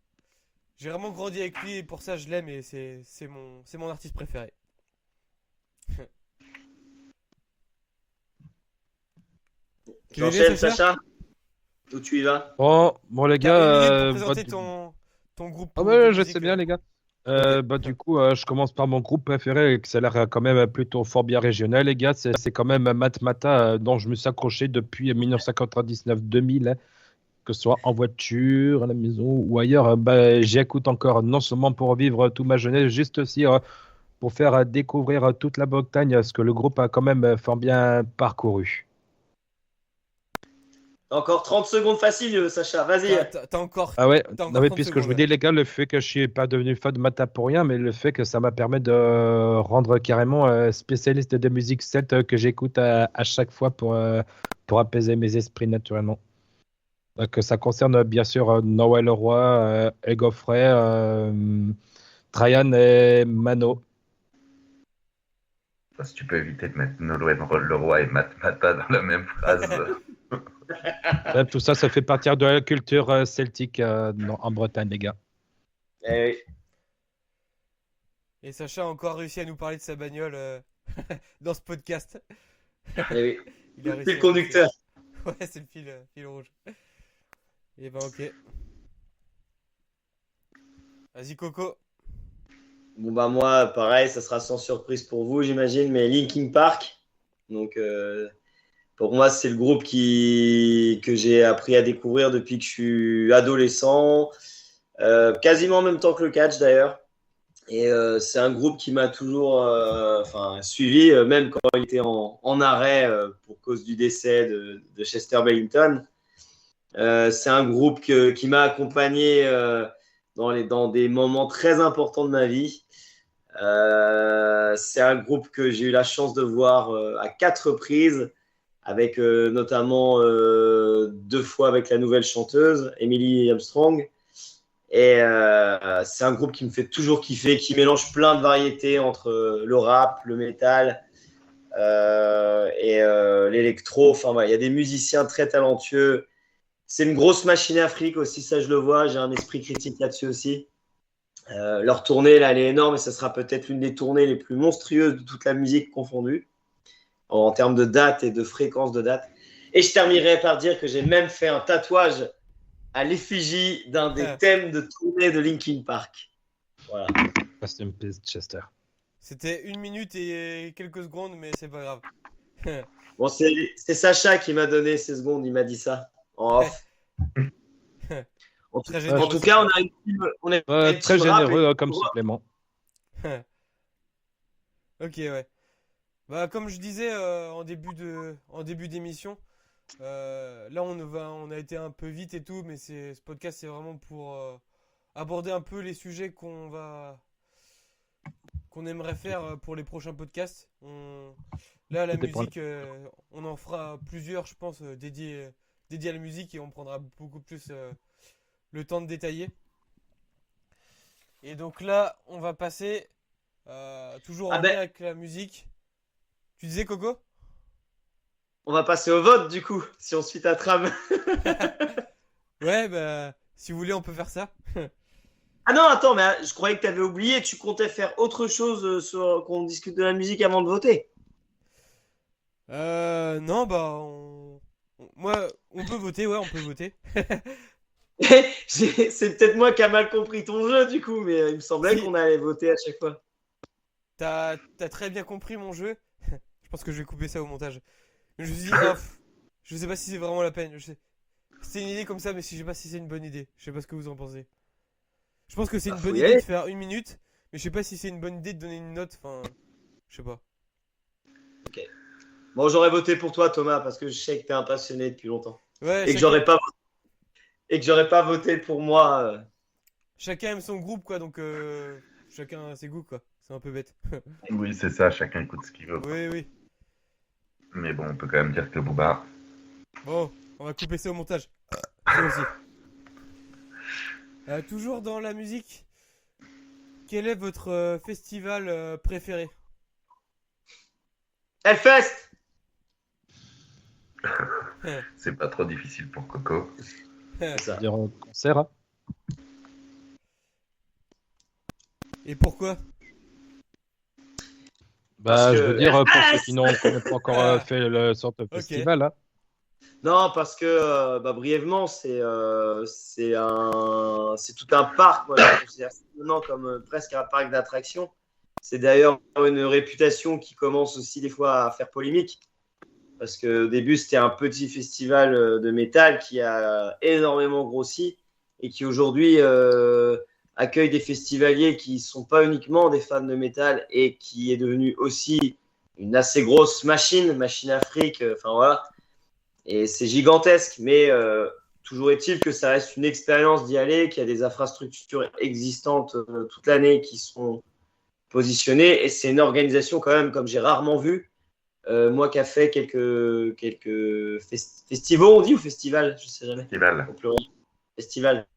j'ai vraiment grandi avec lui et pour ça je l'aime et c'est mon artiste préféré. Tu veux y aller, J'enchaîne, Sacha? Sacha? Où tu y vas? Bon, les T'as gars, une minute pour bah, présenter ton groupe ah de ouais, je sais musique. bien, les gars. Ok. Bah, du coup, je commence par mon groupe préféré, qui ça a l'air quand même plutôt fort bien régional, les gars. C'est quand même Matmata, dont je me suis accroché depuis 1999-2000, hein, que ce soit en voiture, à la maison ou ailleurs. Bah, j'écoute encore, non seulement pour vivre toute ma jeunesse, juste aussi pour faire découvrir toute la Bretagne, ce que le groupe a quand même fort bien parcouru. Encore 30 secondes faciles, Sacha. Vas-y. T'as encore, Ah ouais, t'as non, encore mais 30 puisque je vous secondes. dis, les gars, le fait que je suis pas devenu fan de Mata pour rien, mais le fait que ça m'a permis de rendre carrément spécialiste de musique celte que j'écoute à chaque fois pour apaiser mes esprits naturellement. Que ça concerne bien sûr Noël Leroy, Egoffrey, Trajan et Mano. Enfin, si tu peux éviter de mettre Nolwenn Leroy et Matmata dans la même phrase. Bref, tout ça, ça fait partie de la culture celtique en Bretagne, les gars. Eh Et Sacha a encore réussi à nous parler de sa bagnole dans ce podcast. oui, eh oui. Il a C'est réussi le à passer. conducteur. Ouais, c'est le fil rouge. Et ben ok. Vas-y Coco. Bon, bah, moi, pareil, ça sera sans surprise pour vous, j'imagine, mais Linkin Park. Donc, pour moi, c'est le groupe que j'ai appris à découvrir depuis que je suis adolescent, quasiment en même temps que le catch d'ailleurs. Et c'est un groupe qui m'a toujours suivi, même quand il était en arrêt pour cause du décès de Chester Bennington. C'est un groupe qui m'a accompagné dans des moments très importants de ma vie. C'est un groupe que j'ai eu la chance de voir à 4 reprises, avec notamment 2 fois avec la nouvelle chanteuse, Emily Armstrong. Et c'est un groupe qui me fait toujours kiffer, qui mélange plein de variétés entre le rap, le métal et l'électro. Enfin, voilà, il y a des musiciens très talentueux. C'est une grosse machine à fric aussi, ça je le vois. J'ai un esprit critique là-dessus aussi. Leur tournée, là, elle est énorme et ce sera peut-être l'une des tournées les plus monstrueuses de toute la musique confondue, en termes de date et de fréquence de date. Et je terminerai par dire que j'ai même fait un tatouage à l'effigie d'un des thèmes de tournée de Linkin Park. Voilà. Rest in peace, Chester. C'était 1 minute et quelques secondes, mais c'est pas grave. Bon, c'est Sacha qui m'a donné ces secondes, il m'a dit ça en off. Très En généreux, tout cas, on a une Très team rap généreux et comme supplément. Ok, ouais. Bah, comme je disais en début d'émission, là on a été un peu vite et tout, mais ce podcast c'est vraiment pour aborder un peu les sujets qu'on aimerait faire pour les prochains podcasts. Là, la Tout dépend. musique, on en fera plusieurs, je pense, dédiés à la musique et on prendra beaucoup plus le temps de détailler. Et donc là, on va passer toujours Ah en ben, lien avec la musique. Tu disais Coco? on va passer au vote du coup, si on suit ta trame. Ouais, bah, si vous voulez, on peut faire ça. Ah non, attends, mais je croyais que tu avais oublié, tu comptais faire autre chose qu'on discute de la musique avant de voter. Non, bah, Moi, on peut voter, ouais, on peut voter. C'est peut-être moi qui a mal compris ton jeu du coup, mais il me semblait Si. qu'on allait voter à chaque fois. T'as très bien compris mon jeu. Je pense que je vais couper ça au montage. Je me suis dit, oh, je sais pas si c'est vraiment la peine. C'est une idée comme ça, mais je sais pas si c'est une bonne idée. Je sais pas ce que vous en pensez. Je pense que c'est une Faut bonne y idée aller. de faire 1 minute, mais je sais pas si c'est une bonne idée de donner une note. Enfin, je sais pas. Bon, j'aurais voté pour toi, Thomas, parce que je sais que t'es un passionné depuis longtemps. Ouais, Et que j'aurais pas voté pour moi. chacun aime son groupe, quoi, donc chacun a ses goûts, quoi. C'est un peu bête. Oui, c'est ça, chacun écoute ce qu'il veut, quoi. Oui, oui. Mais bon, on peut quand même dire que Booba. Bon, on va couper ça au montage. Ça aussi. Toujours dans la musique, quel est votre festival préféré? Hellfest. C'est pas trop difficile pour Coco. C'est ça. Dire concert. Hein. Et pourquoi? Bah, Parce je que veux dire, pour ceux Hellfest. qui n'ont quand même pas encore fait le sorte de festival, hein. Non, parce que brièvement, c'est tout un parc. Moi, je considère ça maintenant comme presque un parc d'attractions. C'est d'ailleurs une réputation qui commence aussi des fois à faire polémique. Parce qu'au début, c'était un petit festival de métal qui a énormément grossi et qui aujourd'hui accueille des festivaliers qui ne sont pas uniquement des fans de métal et qui est devenu aussi une assez grosse machine à fric. Enfin voilà. Et c'est gigantesque, mais toujours est-il que ça reste une expérience d'y aller, qu'il y a des infrastructures existantes toute l'année qui sont positionnées. Et c'est une organisation quand même, comme j'ai rarement vu. Moi qui a fait quelques festivals, on dit, ou festival, je sais jamais. Festival. Au pluriel. Festival.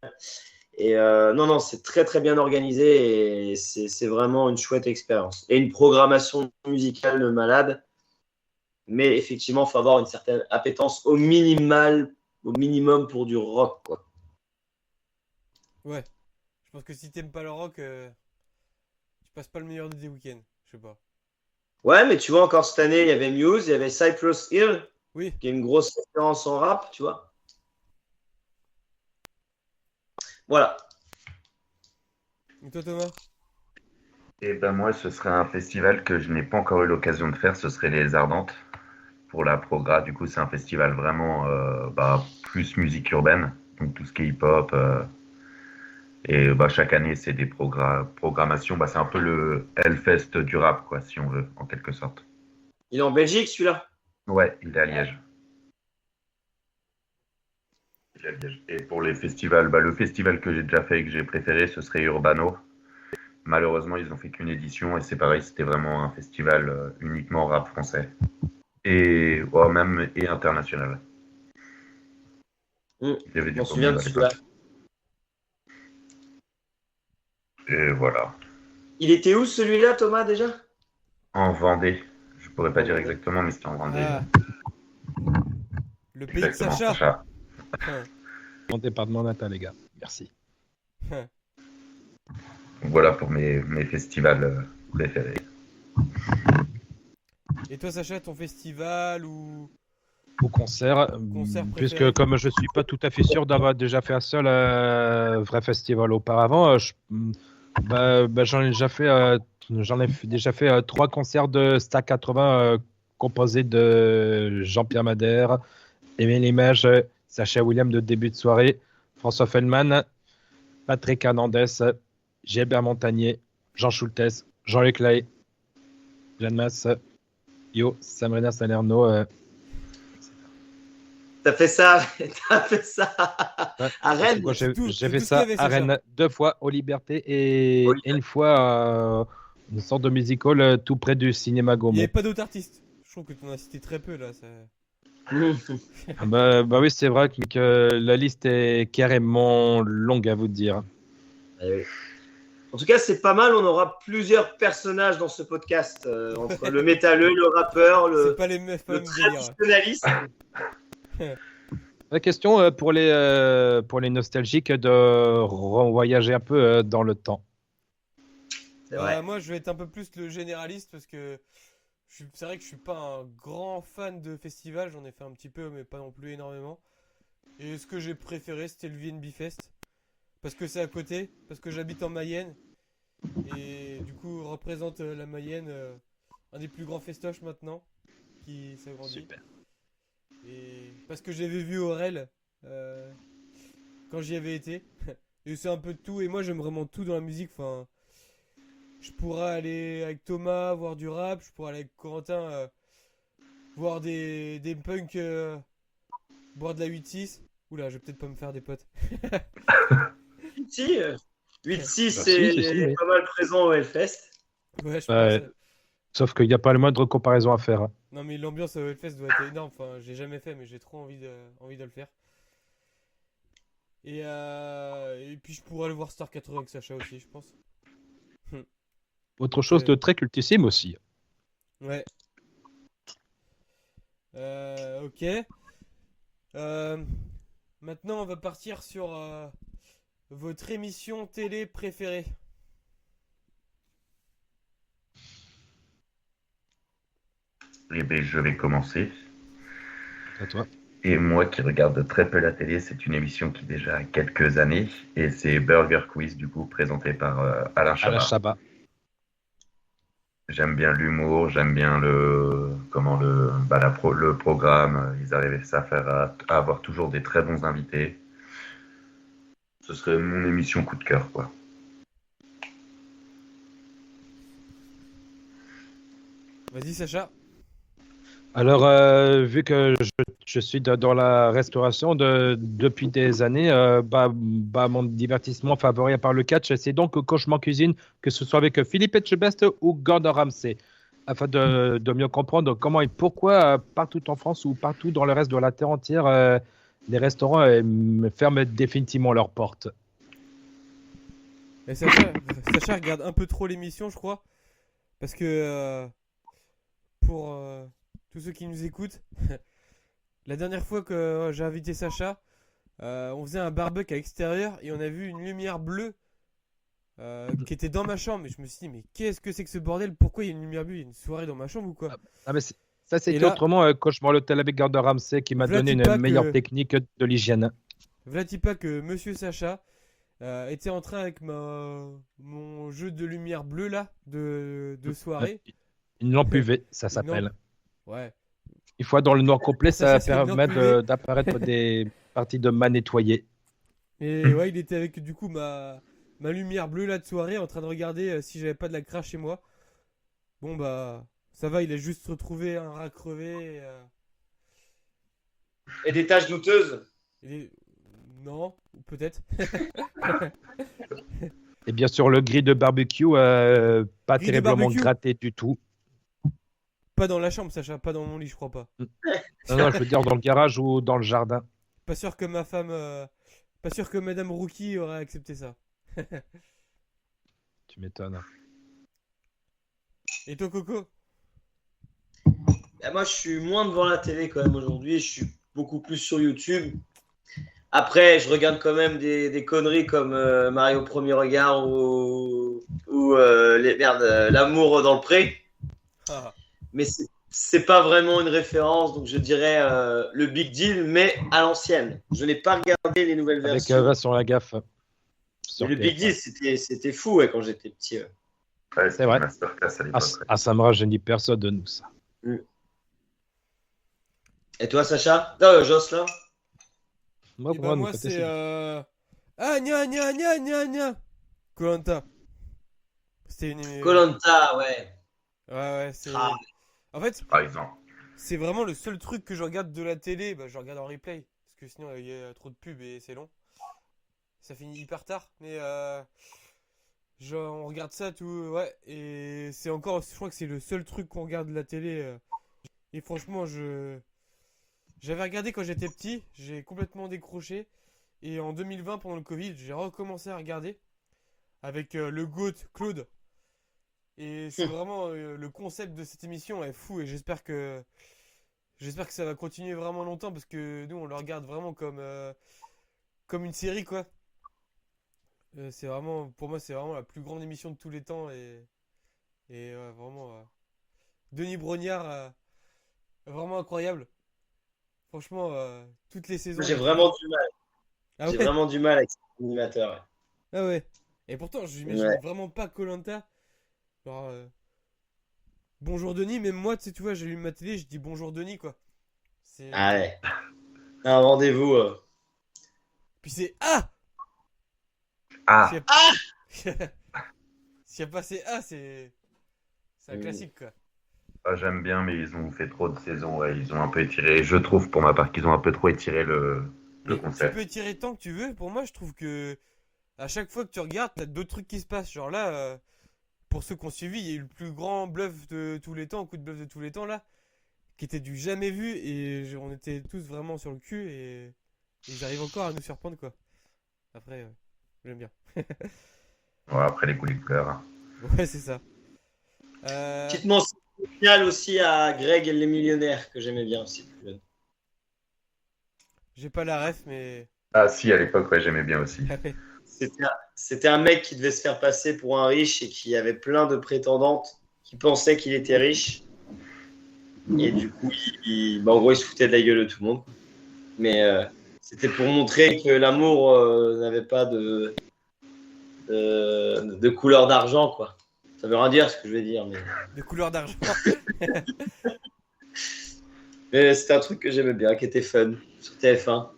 Et non, c'est très très bien organisé et c'est vraiment une chouette expérience. Et une programmation musicale de malade. Mais effectivement, il faut avoir une certaine appétence au minimum pour du rock, quoi. Ouais. Je pense que si t'aimes pas le rock, tu passes pas le meilleur de tes week-ends. Je sais pas. Ouais, mais tu vois, encore cette année, il y avait Muse, il y avait Cypress Hill, Oui. qui est une grosse référence en rap, tu vois. Voilà. Et toi, Thomas? Et ben moi, ce serait un festival que je n'ai pas encore eu l'occasion de faire, ce serait les Ardentes pour la Progra. Du coup, c'est un festival vraiment plus musique urbaine, donc tout ce qui est hip-hop. Et chaque année, c'est des programmations. C'est un peu le Hellfest du rap, quoi, si on veut, en quelque sorte. Il est en Belgique, celui-là. Ouais, il est à Liège. Il est à Liège. Et pour les festivals, le festival que j'ai déjà fait et que j'ai préféré, ce serait Urbano. Malheureusement, ils ont fait qu'une édition et c'est pareil, c'était vraiment un festival uniquement rap français et même et international. Je Il y avait du m'en beau souviens monde de à celui-là. l'époque. Et voilà. Il était où celui-là, Thomas, déjà? En Vendée, je pourrais pas En dire Vendée. exactement, mais c'était en Vendée. Ah, le pays de Exactement, Sacha. Sacha. Mon département natal, les gars. Merci. Donc voilà pour mes festivals préférés. Et toi, Sacha, ton festival ou Au concert, concert puisque préféré? comme je suis pas tout à fait sûr d'avoir déjà fait un seul vrai festival auparavant, j'en ai déjà fait, déjà fait 3 concerts de Stack 80 composés de Jean-Pierre Madère, Émile Image, Sacha William de début de soirée, François Feldman, Patrick Hernandez, Gilbert Montagnier, Jean Schultes, Jean-Luc Lahaye, Jeanne Masse, Yo, Sabrina Salerno. T'as fait ça, t'as fait ça Ouais, à Rennes. moi, j'ai tout- j'ai c'est fait tout ce qu'il y ça avait, à Sacha. Rennes 2 fois, aux Libertés, et Oui. une fois une sorte de musical tout près du cinéma Il n'y Gaumont. avait pas d'autres artistes. Je trouve que tu en as cité très peu là. Bah oui, c'est vrai que la liste est carrément longue à vous dire. Eh oui. En tout cas, c'est pas mal. On aura plusieurs personnages dans ce podcast entre le métalleux, le rappeur, C'est pas les meufs, pas le le même délire. traditionnaliste. La question pour les nostalgiques de voyager un peu dans le temps. C'est vrai. Moi, je vais être un peu plus le généraliste parce que c'est vrai que je suis pas un grand fan de festival, j'en ai fait un petit peu, mais pas non plus énormément. Et ce que j'ai préféré, c'était le VNB Fest. Parce que c'est à côté, parce que j'habite en Mayenne. Et du coup, représente la Mayenne, un des plus grands festoches maintenant, qui s'agrandit. Super. Et parce que j'avais vu Aurel quand j'y avais été. Et c'est un peu de tout. Et moi, j'aime vraiment tout dans la musique. Enfin, je pourrais aller avec Thomas voir du rap. Je pourrais aller avec Corentin voir des punks boire de la 8-6. Oula, je vais peut-être pas me faire des potes. Si, 8-6, Bah, c'est oui. pas mal présent au Hellfest. Ouais, je Ouais, pense. sauf qu'il n'y a pas le moindre comparaison à faire, hein. Non, mais l'ambiance au Hellfest doit être énorme. Enfin, j'ai jamais fait, mais j'ai trop envie de le faire. Et puis, je pourrais aller voir Star 80 avec Sacha aussi, je pense. Autre chose Euh, de très cultissime aussi. Ouais. Ok. Euh, Maintenant, on va partir sur votre émission télé préférée. Eh bien, je vais commencer. À toi. Et moi qui regarde très peu la télé, c'est une émission qui déjà a quelques années. Et c'est Burger Quiz, du coup, présenté par Alain À la Chabat. Chabat. J'aime bien l'humour, j'aime bien le programme. Ils arrivaient à faire à avoir toujours des très bons invités. Ce serait mon émission coup de cœur, quoi. Vas-y, Sacha. Alors, vu que je suis dans la restauration depuis des années, mon divertissement favori à part le catch, c'est donc quand je m'en cuisine, que ce soit avec Philippe Etchebest ou Gordon Ramsay, afin de mieux comprendre comment et pourquoi partout en France ou partout dans le reste de la terre entière, les restaurants ferment définitivement leurs portes. Et Sacha regarde un peu trop l'émission, je crois. Parce que pour tous ceux qui nous écoutent, la dernière fois que j'ai invité Sacha, on faisait un barbecue à l'extérieur et on a vu une lumière bleue qui était dans ma chambre. Et je me suis dit, mais qu'est-ce que c'est que ce bordel? Pourquoi il y a une lumière bleue? Il y a une soirée dans ma chambre ou quoi? Ah, mais ça, Et c'était là, autrement quand je mange l'hôtel avec Gordon Ramsay qui m'a donné une Vlatipa meilleure que, technique de l'hygiène. Vlatipa que Monsieur Sacha était en train avec mon jeu de lumière bleue là, de soirée. Une lampe UV, ça Une lampe. s'appelle. Ouais. Une fois dans le noir complet, Pour ça Sacha, c'est une lampe permet UV. d'apparaître des parties de mâts nettoyées. Et ouais, il était avec du coup ma lumière bleue là de soirée en train de regarder si j'avais pas de la crache chez moi. Bon bah ça va, il a juste retrouvé un rat crevé. Et des tâches douteuses. Et- Non, ou peut-être. Et bien sûr, le grill de barbecue, pas Grille de terriblement barbecue. gratté du tout. Pas dans la chambre, Sacha, pas dans mon lit, je crois pas. Non, non, je veux dire dans le garage ou dans le jardin. Pas sûr que ma femme, pas sûr que Madame Rookie aurait accepté ça. Tu m'étonnes. Et toi, Coco? Et moi, je suis moins devant la télé quand même aujourd'hui. Je suis beaucoup plus sur YouTube. Après, je regarde quand même des conneries comme Mario au premier regard ou l'amour dans le pré. Ah, Mais c'est pas vraiment une référence, donc je dirais le Big Deal, mais à l'ancienne. Je n'ai pas regardé les nouvelles Avec versions. Vincent Lagaffe Mais sur le Big TF1. Deal, c'était fou ouais, quand j'étais petit. Ouais, C'est c'était vrai. une masterclass à Ah, l'époque. ça me rajeunit personne de nous, ça. Et toi, Sacha? Non, Jocelyn? Moi, et pour bah moi, de mon moi côté, c'est c'est ah gna gna gna gna gna Koh-Lanta. C'était une Koh-Lanta, ouais. Ouais ouais, Ah, en fait, Par exemple. c'est vraiment le seul truc que je regarde de la télé, bah je regarde en replay parce que sinon il y a trop de pubs et c'est long. Ça finit hyper tard, mais genre, on regarde ça tout, ouais, et c'est encore, je crois que c'est le seul truc qu'on regarde de la télé. Et franchement, j'avais regardé quand j'étais petit, j'ai complètement décroché. Et en 2020, pendant le Covid, j'ai recommencé à regarder avec le GOAT Claude. Et c'est vraiment le concept de cette émission est fou et j'espère que ça va continuer vraiment longtemps parce que nous on le regarde vraiment comme une série quoi. C'est vraiment, pour moi, c'est vraiment la plus grande émission de tous les temps et vraiment Denis Brognard, vraiment incroyable. Franchement, toutes les saisons. Moi, j'ai vraiment du mal. Ah J'ai ouais, vraiment du mal avec cet animateur. ah ouais. Et pourtant, je Ouais. n'imagine vraiment pas koh Genre, bonjour Denis, même moi, tu sais, tu vois, j'allume ma télé, je dis bonjour Denis, quoi. C'est. Ah ouais. Un rendez-vous. Puis c'est Ah! Ah, S'il y a... S'il y a pas c'est Ah, c'est un Mm. classique, quoi. j'aime bien, mais ils ont fait trop de saisons. Ouais, ils ont un peu étiré. Je trouve pour ma part qu'ils ont un peu trop étiré le Mais tu concept. peux étirer tant que tu veux. Pour moi, je trouve que à chaque fois que tu regardes, t'as d'autres trucs qui se passent. Genre là, pour ceux qui ont suivi, il y a eu le plus grand bluff de tous les temps, coup de bluff de tous les temps là, qui était du jamais vu et on était tous vraiment sur le cul et ils arrivent encore à nous surprendre quoi. Après, j'aime bien. Ouais, après les coups les couleurs. Hein. Ouais, c'est ça. Petite mention spéciale aussi à Greg et les millionnaires que j'aimais bien aussi. Plus jeune. J'ai pas la ref, mais Ah si, à l'époque, ouais, j'aimais bien aussi. C'était un mec qui devait se faire passer pour un riche et qui avait plein de prétendantes qui pensaient qu'il était riche. Et du coup, en gros, il se foutait de la gueule de tout le monde. Mais c'était pour montrer que l'amour n'avait pas de couleur d'argent, quoi. Ça veut rien dire ce que je vais dire, de couleur d'argent. mais c'était un truc que j'aimais bien, qui était fun sur TF1.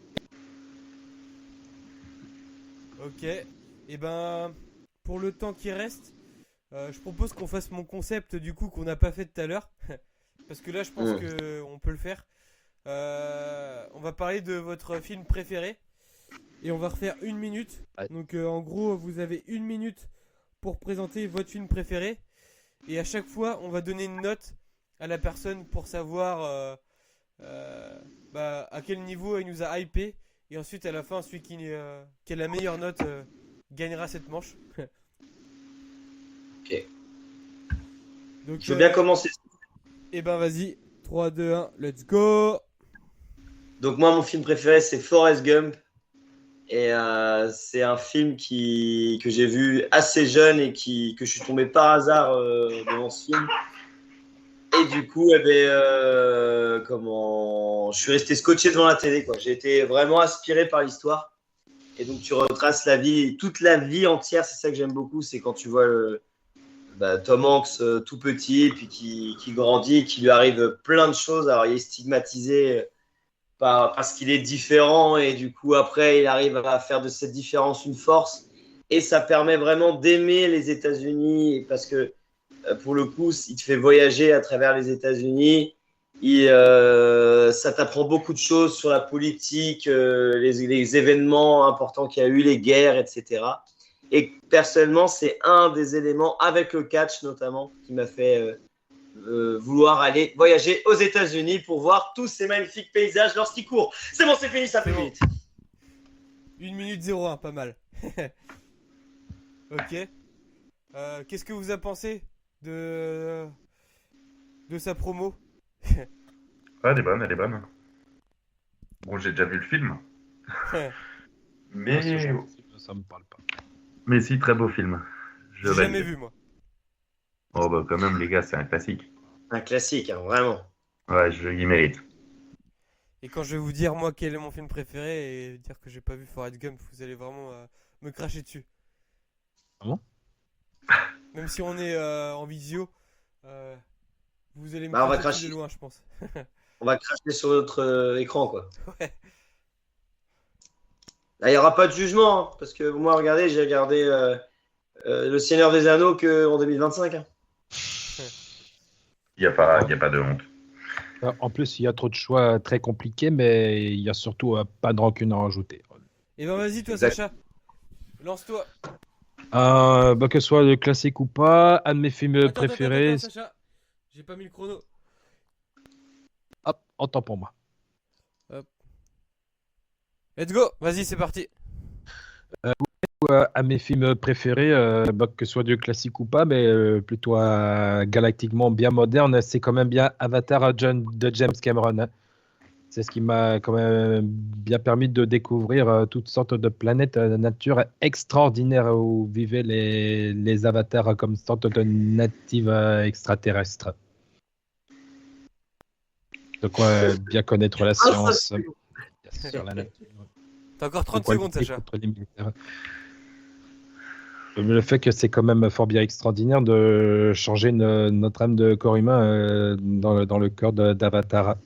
Ok. Et ben, pour le temps qui reste, je propose qu'on fasse mon concept du coup qu'on n'a pas fait tout à l'heure. Parce que là, je pense Mm. que on peut le faire. On va parler de votre film préféré. Et on va refaire 1 minute. Ouais. Donc en gros, vous avez 1 minute pour présenter votre film préféré. Et à chaque fois, on va donner une note à la personne pour savoir à quel niveau il nous a hypé. Et ensuite, à la fin, celui qui a la meilleure note gagnera cette manche. Ok. Donc, Je veux bien commencer. et ben vas-y, 3, 2, 1, let's go! Donc moi, mon film préféré, c'est Forrest Gump. Et c'est un film que j'ai vu assez jeune et que je suis tombé par hasard devant ce film. Et du coup, je suis resté scotché devant la télé, quoi. J'ai été vraiment inspiré par l'histoire. Et donc, tu retraces la vie, toute la vie entière. C'est ça que j'aime beaucoup, c'est quand tu vois Tom Hanks tout petit, puis qui grandit, qui lui arrive plein de choses. Alors, il est stigmatisé parce qu'il est différent et du coup après il arrive à faire de cette différence une force et ça permet vraiment d'aimer les États-Unis parce que pour le coup il te fait voyager à travers les États-Unis ça t'apprend beaucoup de choses sur la politique, les événements importants qu'il y a eu, les guerres, etc. Et personnellement c'est un des éléments avec le catch notamment qui m'a fait vouloir aller voyager aux États-Unis pour voir tous ces magnifiques paysages lorsqu'ils courent. C'est bon, c'est fini, ça fait C'est bon. vite. 1 minute 01, pas mal. Ok. Qu'est-ce que vous avez pensé de sa promo? Ouais, elle est bonne, elle est bonne. Bon, j'ai déjà vu le film. Moi, ce Mais, genre de film, ça me parle pas. mais si, très beau film. Je J'ai jamais valide. vu moi. Oh, bah, quand même, les gars, c'est un classique. Un classique, hein, vraiment. Ouais, il mérite. Et quand je vais vous dire moi quel est mon film préféré et dire que j'ai pas vu Forrest Gump, vous allez vraiment me cracher dessus. Ah bon? Même si on est en visio, vous allez me Bah, on va cracher dessus cracher. de loin, je pense. On va cracher sur notre écran, quoi. Ouais. Là, il n'y aura pas de jugement, hein, parce que moi, regardez, j'ai regardé Le Seigneur des Anneaux qu'en 2025. Hein. Il n'y a pas de honte. En plus, il y a trop de choix très compliqués, mais il y a surtout pas de rancune à rajouter. Et ben vas-y toi Exact. Sacha, lance-toi. Que ce soit le classique ou pas, un de mes films Attends, préférés. attends, Sacha, j'ai pas mis le chrono. Hop, en temps pour moi. Let's go, vas-y c'est parti. À mes films préférés, que ce soit du classique ou pas, mais plutôt galactiquement bien moderne, c'est quand même bien Avatar de James Cameron. Hein. C'est ce qui m'a quand même bien permis de découvrir toutes sortes de planètes de nature extraordinaires où vivaient les avatars comme sorte de natives extraterrestres. De quoi bien connaître la Ah, ça, science, bien sûr, la nature. T'as encore De 30 quoi secondes, lutter Sacha. contre les militaires. Le fait que c'est quand même fort bien extraordinaire de changer notre âme de corps humain dans le cœur d'Avatar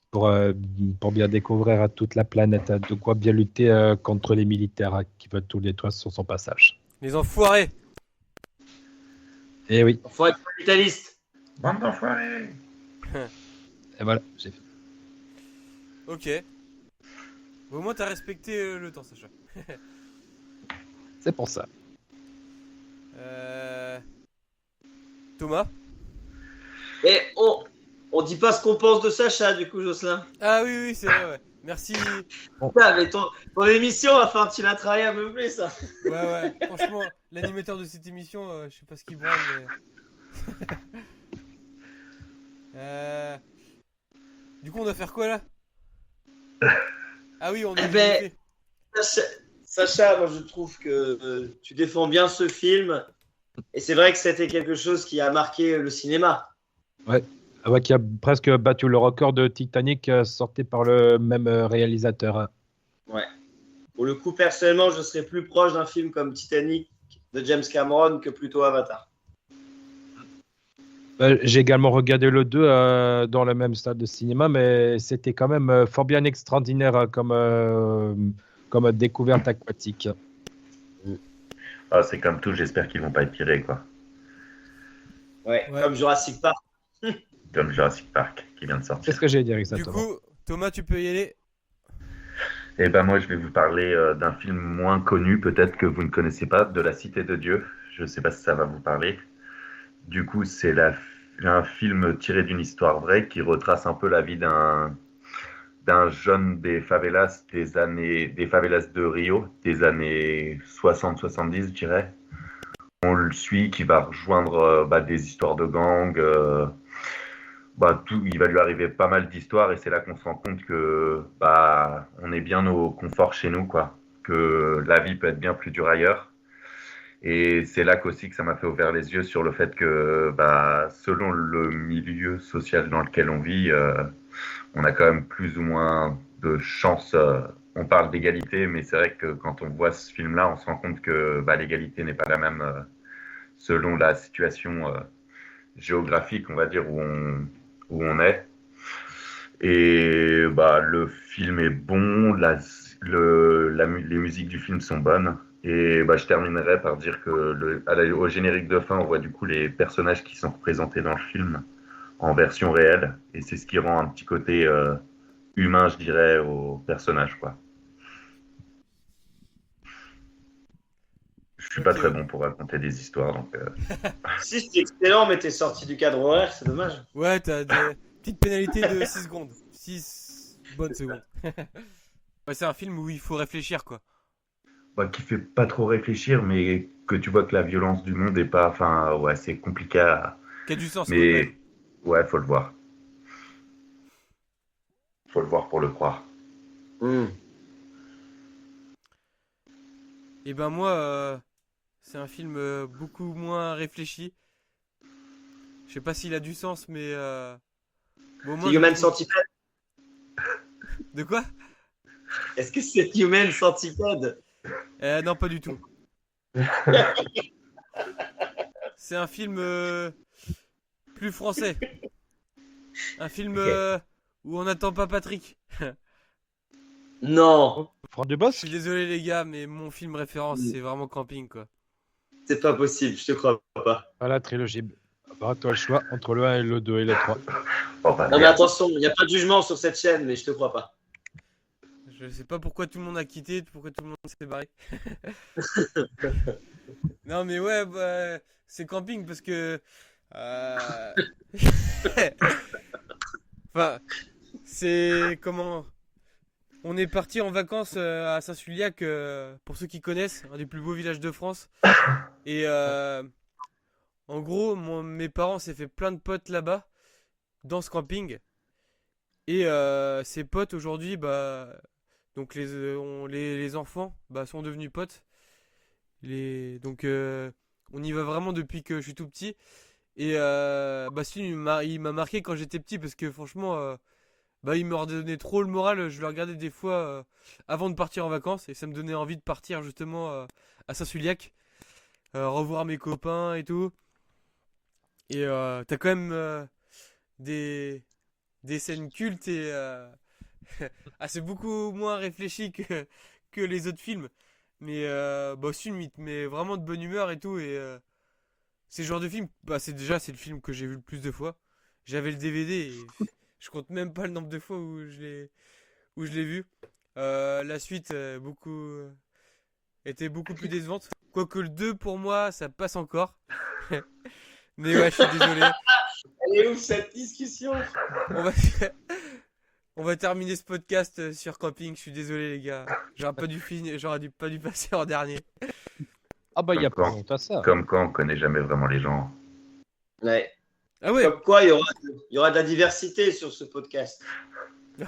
pour, euh, pour bien découvrir à toute la planète, de quoi bien lutter contre les militaires qui veulent tout détruire sur son passage. Les enfoirés. Et oui, faut être capitaliste. Bande d'enfoirés! et voilà, j'ai fait. Ok. Au moins, t'as respecté le temps, Sacha. C'est pour ça. Euh... Thomas. Et on dit pas ce qu'on pense de Sacha, du coup, Jocelyn. Ah oui, oui, c'est vrai, ouais. Merci. Putain, mais ton émission va falloir que tu la travailles un peu plus, ça. Ouais, ouais. Franchement, l'animateur de cette émission, je sais pas ce qu'il branle, mais. Du coup, on doit faire quoi là? Ah oui, on Eh a ben, débriefé. Sacha, moi, je trouve que tu défends bien ce film. Et c'est vrai que c'était quelque chose qui a marqué le cinéma. Ah ouais, qui a presque battu le record de Titanic sorti par le même réalisateur. Ouais. Pour le coup, personnellement, je serais plus proche d'un film comme Titanic de James Cameron que plutôt Avatar. J'ai également regardé le 2 dans le même stade de cinéma, mais c'était quand même fort bien extraordinaire comme découverte aquatique. Ah, c'est comme tout, j'espère qu'ils vont pas être tirés, quoi. Ouais, Ouais. comme Jurassic Park. Comme Jurassic Park qui vient de C'est sortir. ce que j'ai dit Du exactement. coup, Thomas, tu peux y aller. Et ben moi, je vais vous parler d'un film moins connu, peut-être que vous ne connaissez pas, de La Cité de Dieu. Je ne sais pas si ça va vous parler. Du coup, c'est un film tiré d'une histoire vraie qui retrace un peu la vie d'un jeune des favelas des favelas de Rio, des années 60-70, je dirais. On le suit, qui va rejoindre des histoires de gangs. Il va lui arriver pas mal d'histoires et c'est là qu'on se rend compte que on est bien au confort chez nous, quoi. Que la vie peut être bien plus dure ailleurs. Et c'est là qu'aussi que ça m'a fait ouvrir les yeux sur le fait que selon le milieu social dans lequel on vit, on a quand même plus ou moins de chance. On parle d'égalité, mais c'est vrai que quand on voit ce film-là, on se rend compte que l'égalité n'est pas la même selon la situation géographique, on va dire, où on est. Et le film est bon, les musiques du film sont bonnes. Et je terminerai par dire que au générique de fin, on voit du coup les personnages qui sont représentés dans le film en version réelle. Et c'est ce qui rend un petit côté humain, je dirais, au personnage, quoi. Je suis pas Ok, très ouais. bon pour raconter des histoires, donc Si, c'est excellent, mais t'es sorti du cadre horaire, c'est dommage. Ouais, t'as des petites pénalités de 6 secondes. 6 bonnes secondes. Ouais, c'est un film où il faut réfléchir, quoi. qui fait pas trop réfléchir, mais que tu vois que la violence du monde est pas, enfin, ouais, c'est compliqué Qui a du sens, quoi, quand même. mais ouais, faut le voir. Faut le voir pour le croire. Et ben moi, c'est un film beaucoup moins réfléchi. Je sais pas s'il a du sens, mais bon, au C'est moins je le Human trouve. Centipede. De quoi? Est-ce que c'est Human Centipede? Non, pas du tout. C'est un film plus français. Un film Ok. où on n'attend pas Patrick. Non, Franck Je suis Dubosc? désolé les gars, mais mon film référence c'est vraiment Camping, quoi. c'est pas possible, je te crois pas. Pas la trilogie. Bah, toi le choix entre le 1 et le 2 et le 3. Oh bah Non, mais merde. attention, il n'y a pas de jugement sur cette chaîne, mais je te crois pas. Je sais pas pourquoi tout le monde a quitté, pourquoi tout le monde s'est barré. Non mais ouais, c'est Camping parce que... euh, Enfin, c'est comment... On est parti en vacances à Saint-Sulliac, pour ceux qui connaissent, un des plus beaux villages de France. Et en gros, mes parents s'est fait plein de potes là-bas, dans ce camping. Et ces potes aujourd'hui, donc les enfants, sont devenus potes. Donc on y va vraiment depuis que je suis tout petit. Et bah, ce film, il m'a marqué quand j'étais petit parce que franchement, bah, il me redonnait trop le moral. Je le regardais des fois avant de partir en vacances et ça me donnait envie de partir justement à Saint-Suliac, revoir mes copains et tout. Et t'as quand même des, des scènes cultes et ah, c'est beaucoup moins réfléchi que les autres films. Mais bah, ce film, il te met vraiment de bonne humeur et tout. Et c'est le genre de film, bah, c'est le film que j'ai vu le plus de fois. J'avais le DVD et je compte même pas le nombre de fois où je l'ai vu. La suite était beaucoup plus décevante. Quoique le 2 pour moi, ça passe encore. Mais ouais, je suis désolé. Elle est où cette discussion? On va, on va terminer ce podcast sur camping. Je suis désolé, les gars. J'aurais pas dû passer en dernier. Ah bah, il y a Comme pas quoi. longtemps ça. Comme quoi, on connaît jamais vraiment les gens. Ouais. Ah ouais, Comme quoi, il y aura de la diversité sur ce podcast. au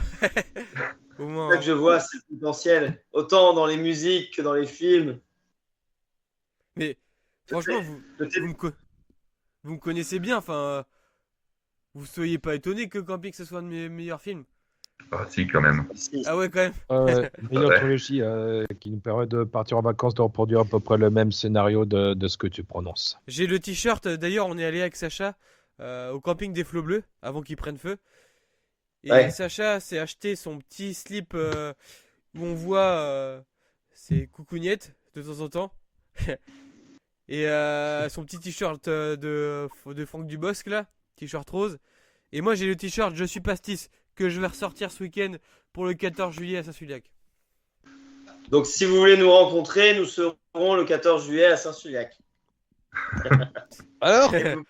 C'est moins. ça que je vois, c'est le potentiel. Autant dans les musiques que dans les films. Mais franchement, Peut-être vous me connaissez bien. Enfin, vous soyez pas étonné que Camping ce soit un de mes meilleurs films. Ah, si, quand même. si. Ah ouais, quand même. Une Ouais. anthologie qui nous permet de partir en vacances, de reproduire à peu près le même scénario de ce que tu prononces. J'ai le t-shirt. D'ailleurs, on est allé avec Sacha au camping des Flots Bleus avant qu'ils prennent feu. Et Ouais. Sacha s'est acheté son petit slip où on voit ses coucougnettes de temps en temps. Et son petit t-shirt de Franck Dubosc là, t-shirt rose. Et moi j'ai le t-shirt Je suis pastis que je vais ressortir ce week-end pour le 14 juillet à Saint-Suliac. Donc, si vous voulez nous rencontrer, nous serons le 14 juillet à Saint-Suliac. Alors, Et vous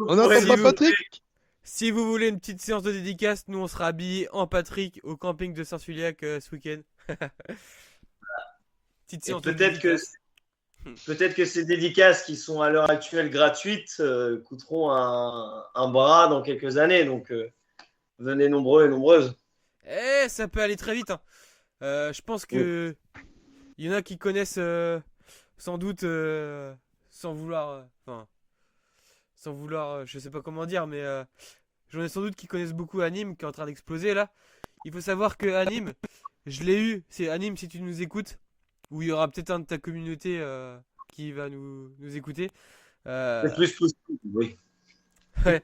on n'entend pourrez- pas vous- Patrick? Si vous voulez une petite séance de dédicace, nous on sera habillés en Patrick au camping de Saint-Suliac ce week-end. Petite Et séance de peut-être dédicace. que ces dédicaces qui sont à l'heure actuelle gratuites coûteront un bras dans quelques années. Donc, venez nombreux et nombreuses. Eh, ça peut aller très vite, hein. Je pense que il y en a qui connaissent sans doute sans vouloir, je sais pas comment dire, mais j'en ai sans doute qui connaissent beaucoup Anime qui est en train d'exploser là. Il faut savoir que Anime, je l'ai eu. C'est Anime si tu nous écoutes, ou il y aura peut-être un de ta communauté qui va nous écouter. Le plus possible, oui. Ouais.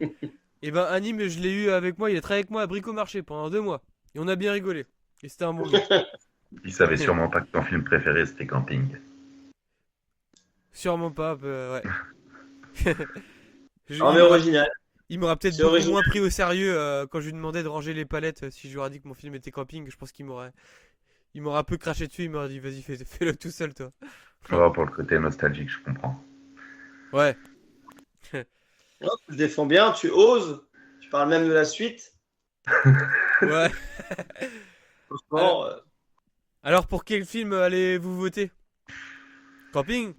Et ben Anime, je l'ai eu avec moi. Il a travaillé avec moi à Bricomarché pendant 2 mois. Et on a bien rigolé. Et c'était un bon gars. Il savait sûrement pas que ton film préféré c'était Camping. Sûrement pas, ouais. Ah, mais original. Il m'aurait peut-être C'est beaucoup original. moins pris au sérieux quand je lui demandais de ranger les palettes. Si je lui aurais dit que mon film était camping, je pense il m'aurait un peu craché dessus. Il m'aurait dit vas-y, fais-le tout seul, toi. Oh, pour le côté nostalgique, je comprends. Ouais. Oh, tu le défends bien, tu oses. Tu parles même de la suite. Ouais. Franchement, Alors, pour quel film allez-vous voter? Camping?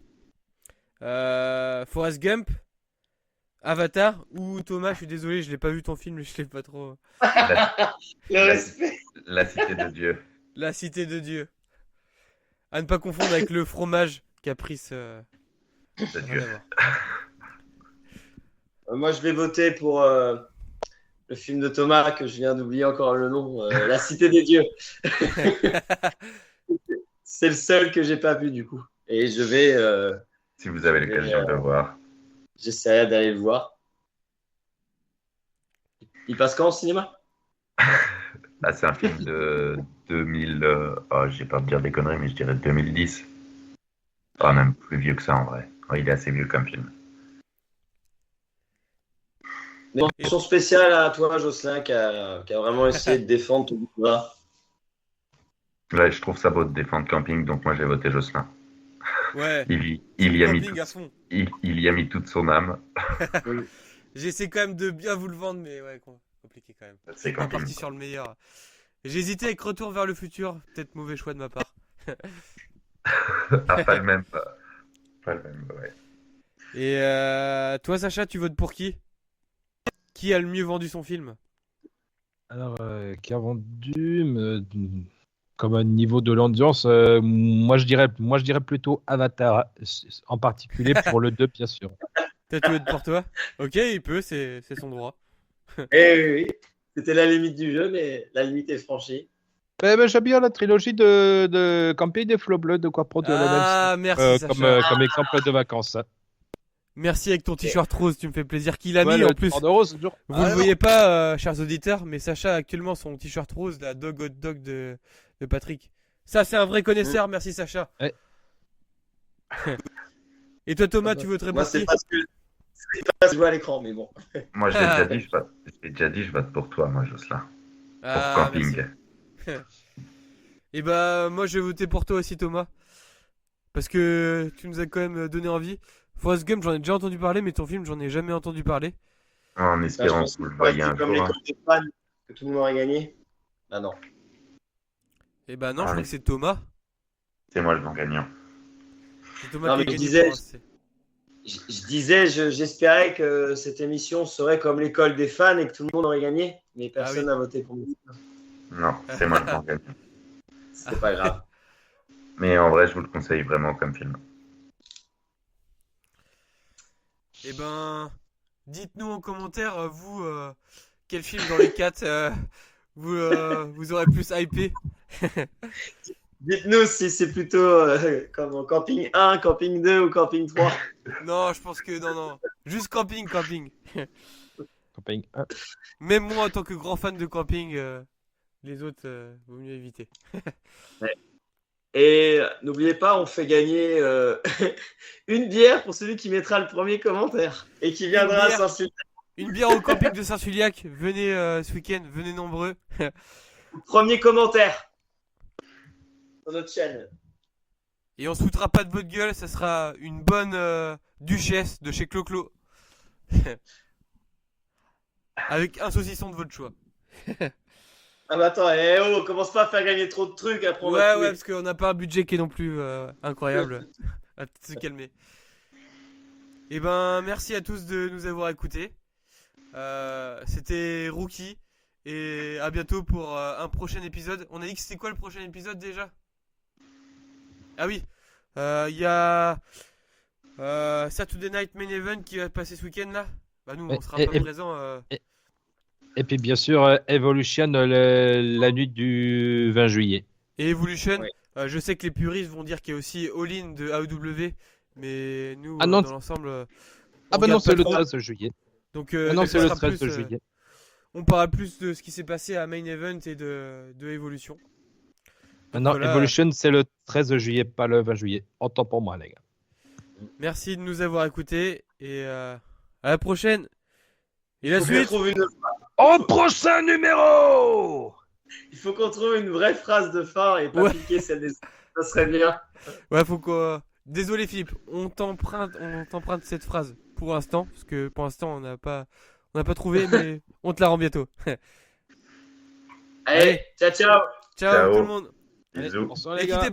Forrest Gump? Avatar? Ou Thomas, je suis désolé, je l'ai pas vu ton film, je l'ai pas trop. La, le respect. la cité de Dieu. La Cité de Dieu. À ne pas confondre avec le fromage Caprice. De Rien Dieu. à voir. Moi, je vais voter pour le film de Thomas que je viens d'oublier encore le nom, La Cité des Dieux. C'est le seul que j'ai pas vu du coup. Et je vais, Si vous avez l'occasion de le voir. j'essaierai d'aller le voir. Il passe quand au cinéma? Là, c'est un film de 2000. Je vais pas me dire des conneries, mais je dirais 2010. Pas même plus vieux que ça en vrai. Oh, il est assez vieux comme film. Mention spéciale à toi, Jocelyn, qui a vraiment essayé de défendre ton pouvoir. Là, je trouve ça beau de défendre Camping, donc moi j'ai voté Jocelyn. Ouais. Il y a mis Camping à fond. il y a mis toute son âme. J'essaie quand même de bien vous le vendre, mais ouais, compliqué quand même. C'est Pas Camping. parti sur le meilleur. J'ai hésité avec Retour vers le futur, peut-être mauvais choix de ma part. Ah, pas le même. Pas le même, ouais. Et toi, Sacha, tu votes pour qui? Qui a le mieux vendu son film? Alors, qui a vendu comme un niveau de l'ambiance, moi je dirais plutôt Avatar, en particulier pour le 2, bien sûr. Tatouette pour toi. Ok, il peut, c'est son droit. Eh oui, c'était la limite du jeu, mais la limite est franchie. J'aime bien la trilogie de Camping des Flots Bleus de quoi produire le même Ah, merci Sacha. comme exemple de vacances. Merci avec ton t-shirt rose, tu me fais plaisir. Qu'il a Ouais, mis le en plus. 30 euros, c'est toujours- Vous ne le voyez pas, chers auditeurs, mais Sacha a actuellement son t-shirt rose, la Dog Hot Dog de Patrick. Ça, c'est un vrai connaisseur, merci Sacha. Ouais. Et toi, Thomas, tu veux te Moi, répartir? c'est parce que je vois à l'écran, mais bon. Moi, je l'ai déjà dit, je vote pour toi, moi, Jocelyn. Pour Ah, camping. merci. Et bah, moi, je vais voter pour toi aussi, Thomas. Parce que tu nous as quand même donné envie. Forrest Gump, j'en ai déjà entendu parler, mais ton film, j'en ai jamais entendu parler. En Ça, je espérant pense que vous le que voyez c'est un comme jour. l'école des fans, que tout le monde aurait gagné. Ah non. Et bah, non, Ah, je crois mais- que c'est Thomas. C'est moi le grand gagnant. C'est Thomas Non, qui a mais je gagné disais- pour l'instant. Je disais, j'espérais que cette émission serait comme l'école des fans et que tout le monde aurait gagné, mais personne oui. n'a voté pour moi. Non, c'est moi le grand gagnant. C'est pas grave. Mais en vrai, je vous le conseille vraiment comme film. Eh ben, dites-nous en commentaire, vous, quel film dans les 4 vous aurez plus hypé. Dites-nous si c'est plutôt comme en camping 1, camping 2 ou camping 3. Non, je pense que non. Juste camping. Camping 1. Même moi, en tant que grand fan de camping, les autres, vaut mieux éviter. Et n'oubliez pas, on fait gagner une bière pour celui qui mettra le premier commentaire et qui viendra bière. s'insulter. Une bière au camping de Saint-Suliac. Venez ce week-end, venez nombreux. Premier commentaire sur notre chaîne. Et on se foutra pas de votre gueule, ça sera une bonne duchesse de chez Clo-Clo. Avec un saucisson de votre choix. Ah bah attends, commence pas à faire gagner trop de trucs après on va Ouais, tuer. parce qu'on n'a pas un budget qui est non plus incroyable. On va peut-être se calmer. Et ben, merci à tous de nous avoir écoutés. C'était Rookie. Et à bientôt pour un prochain épisode. On a dit que c'était quoi le prochain épisode déjà? Ah oui, il y a Saturday Night Main Event qui va passer ce week-end là. Bah nous on sera pas présents. Et puis bien sûr, Evolution la nuit du 20 juillet. Et Evolution, Ouais. je sais que les puristes vont dire qu'il y a aussi All-In de AEW, mais nous Ah non. dans l'ensemble. Ah on bah non, regarde c'est pas le trop. 13 juillet. Donc Ah non, ça c'est le sera 13 plus, juillet. on parlera plus de ce qui s'est passé à Main Event et de Evolution. Non, voilà. Evolution, c'est le 13 juillet, pas le 20 juillet. Autant pour moi, les gars. Merci de nous avoir écoutés et à la prochaine. Et la Il faut qu'on suite. trouve une- Au prochain numéro! Il faut qu'on trouve une vraie phrase de fin et pas Ouais. piquer celle des. Ça serait bien. Ouais, faut qu'on. Désolé Philippe, on t'emprunte cette phrase pour l'instant, parce que pour l'instant on n'a pas trouvé, mais on te la rend bientôt. Allez, ciao ciao. Ciao Ciao. tout le monde. Bisous. Bonsoir Et les gars. quittez pas.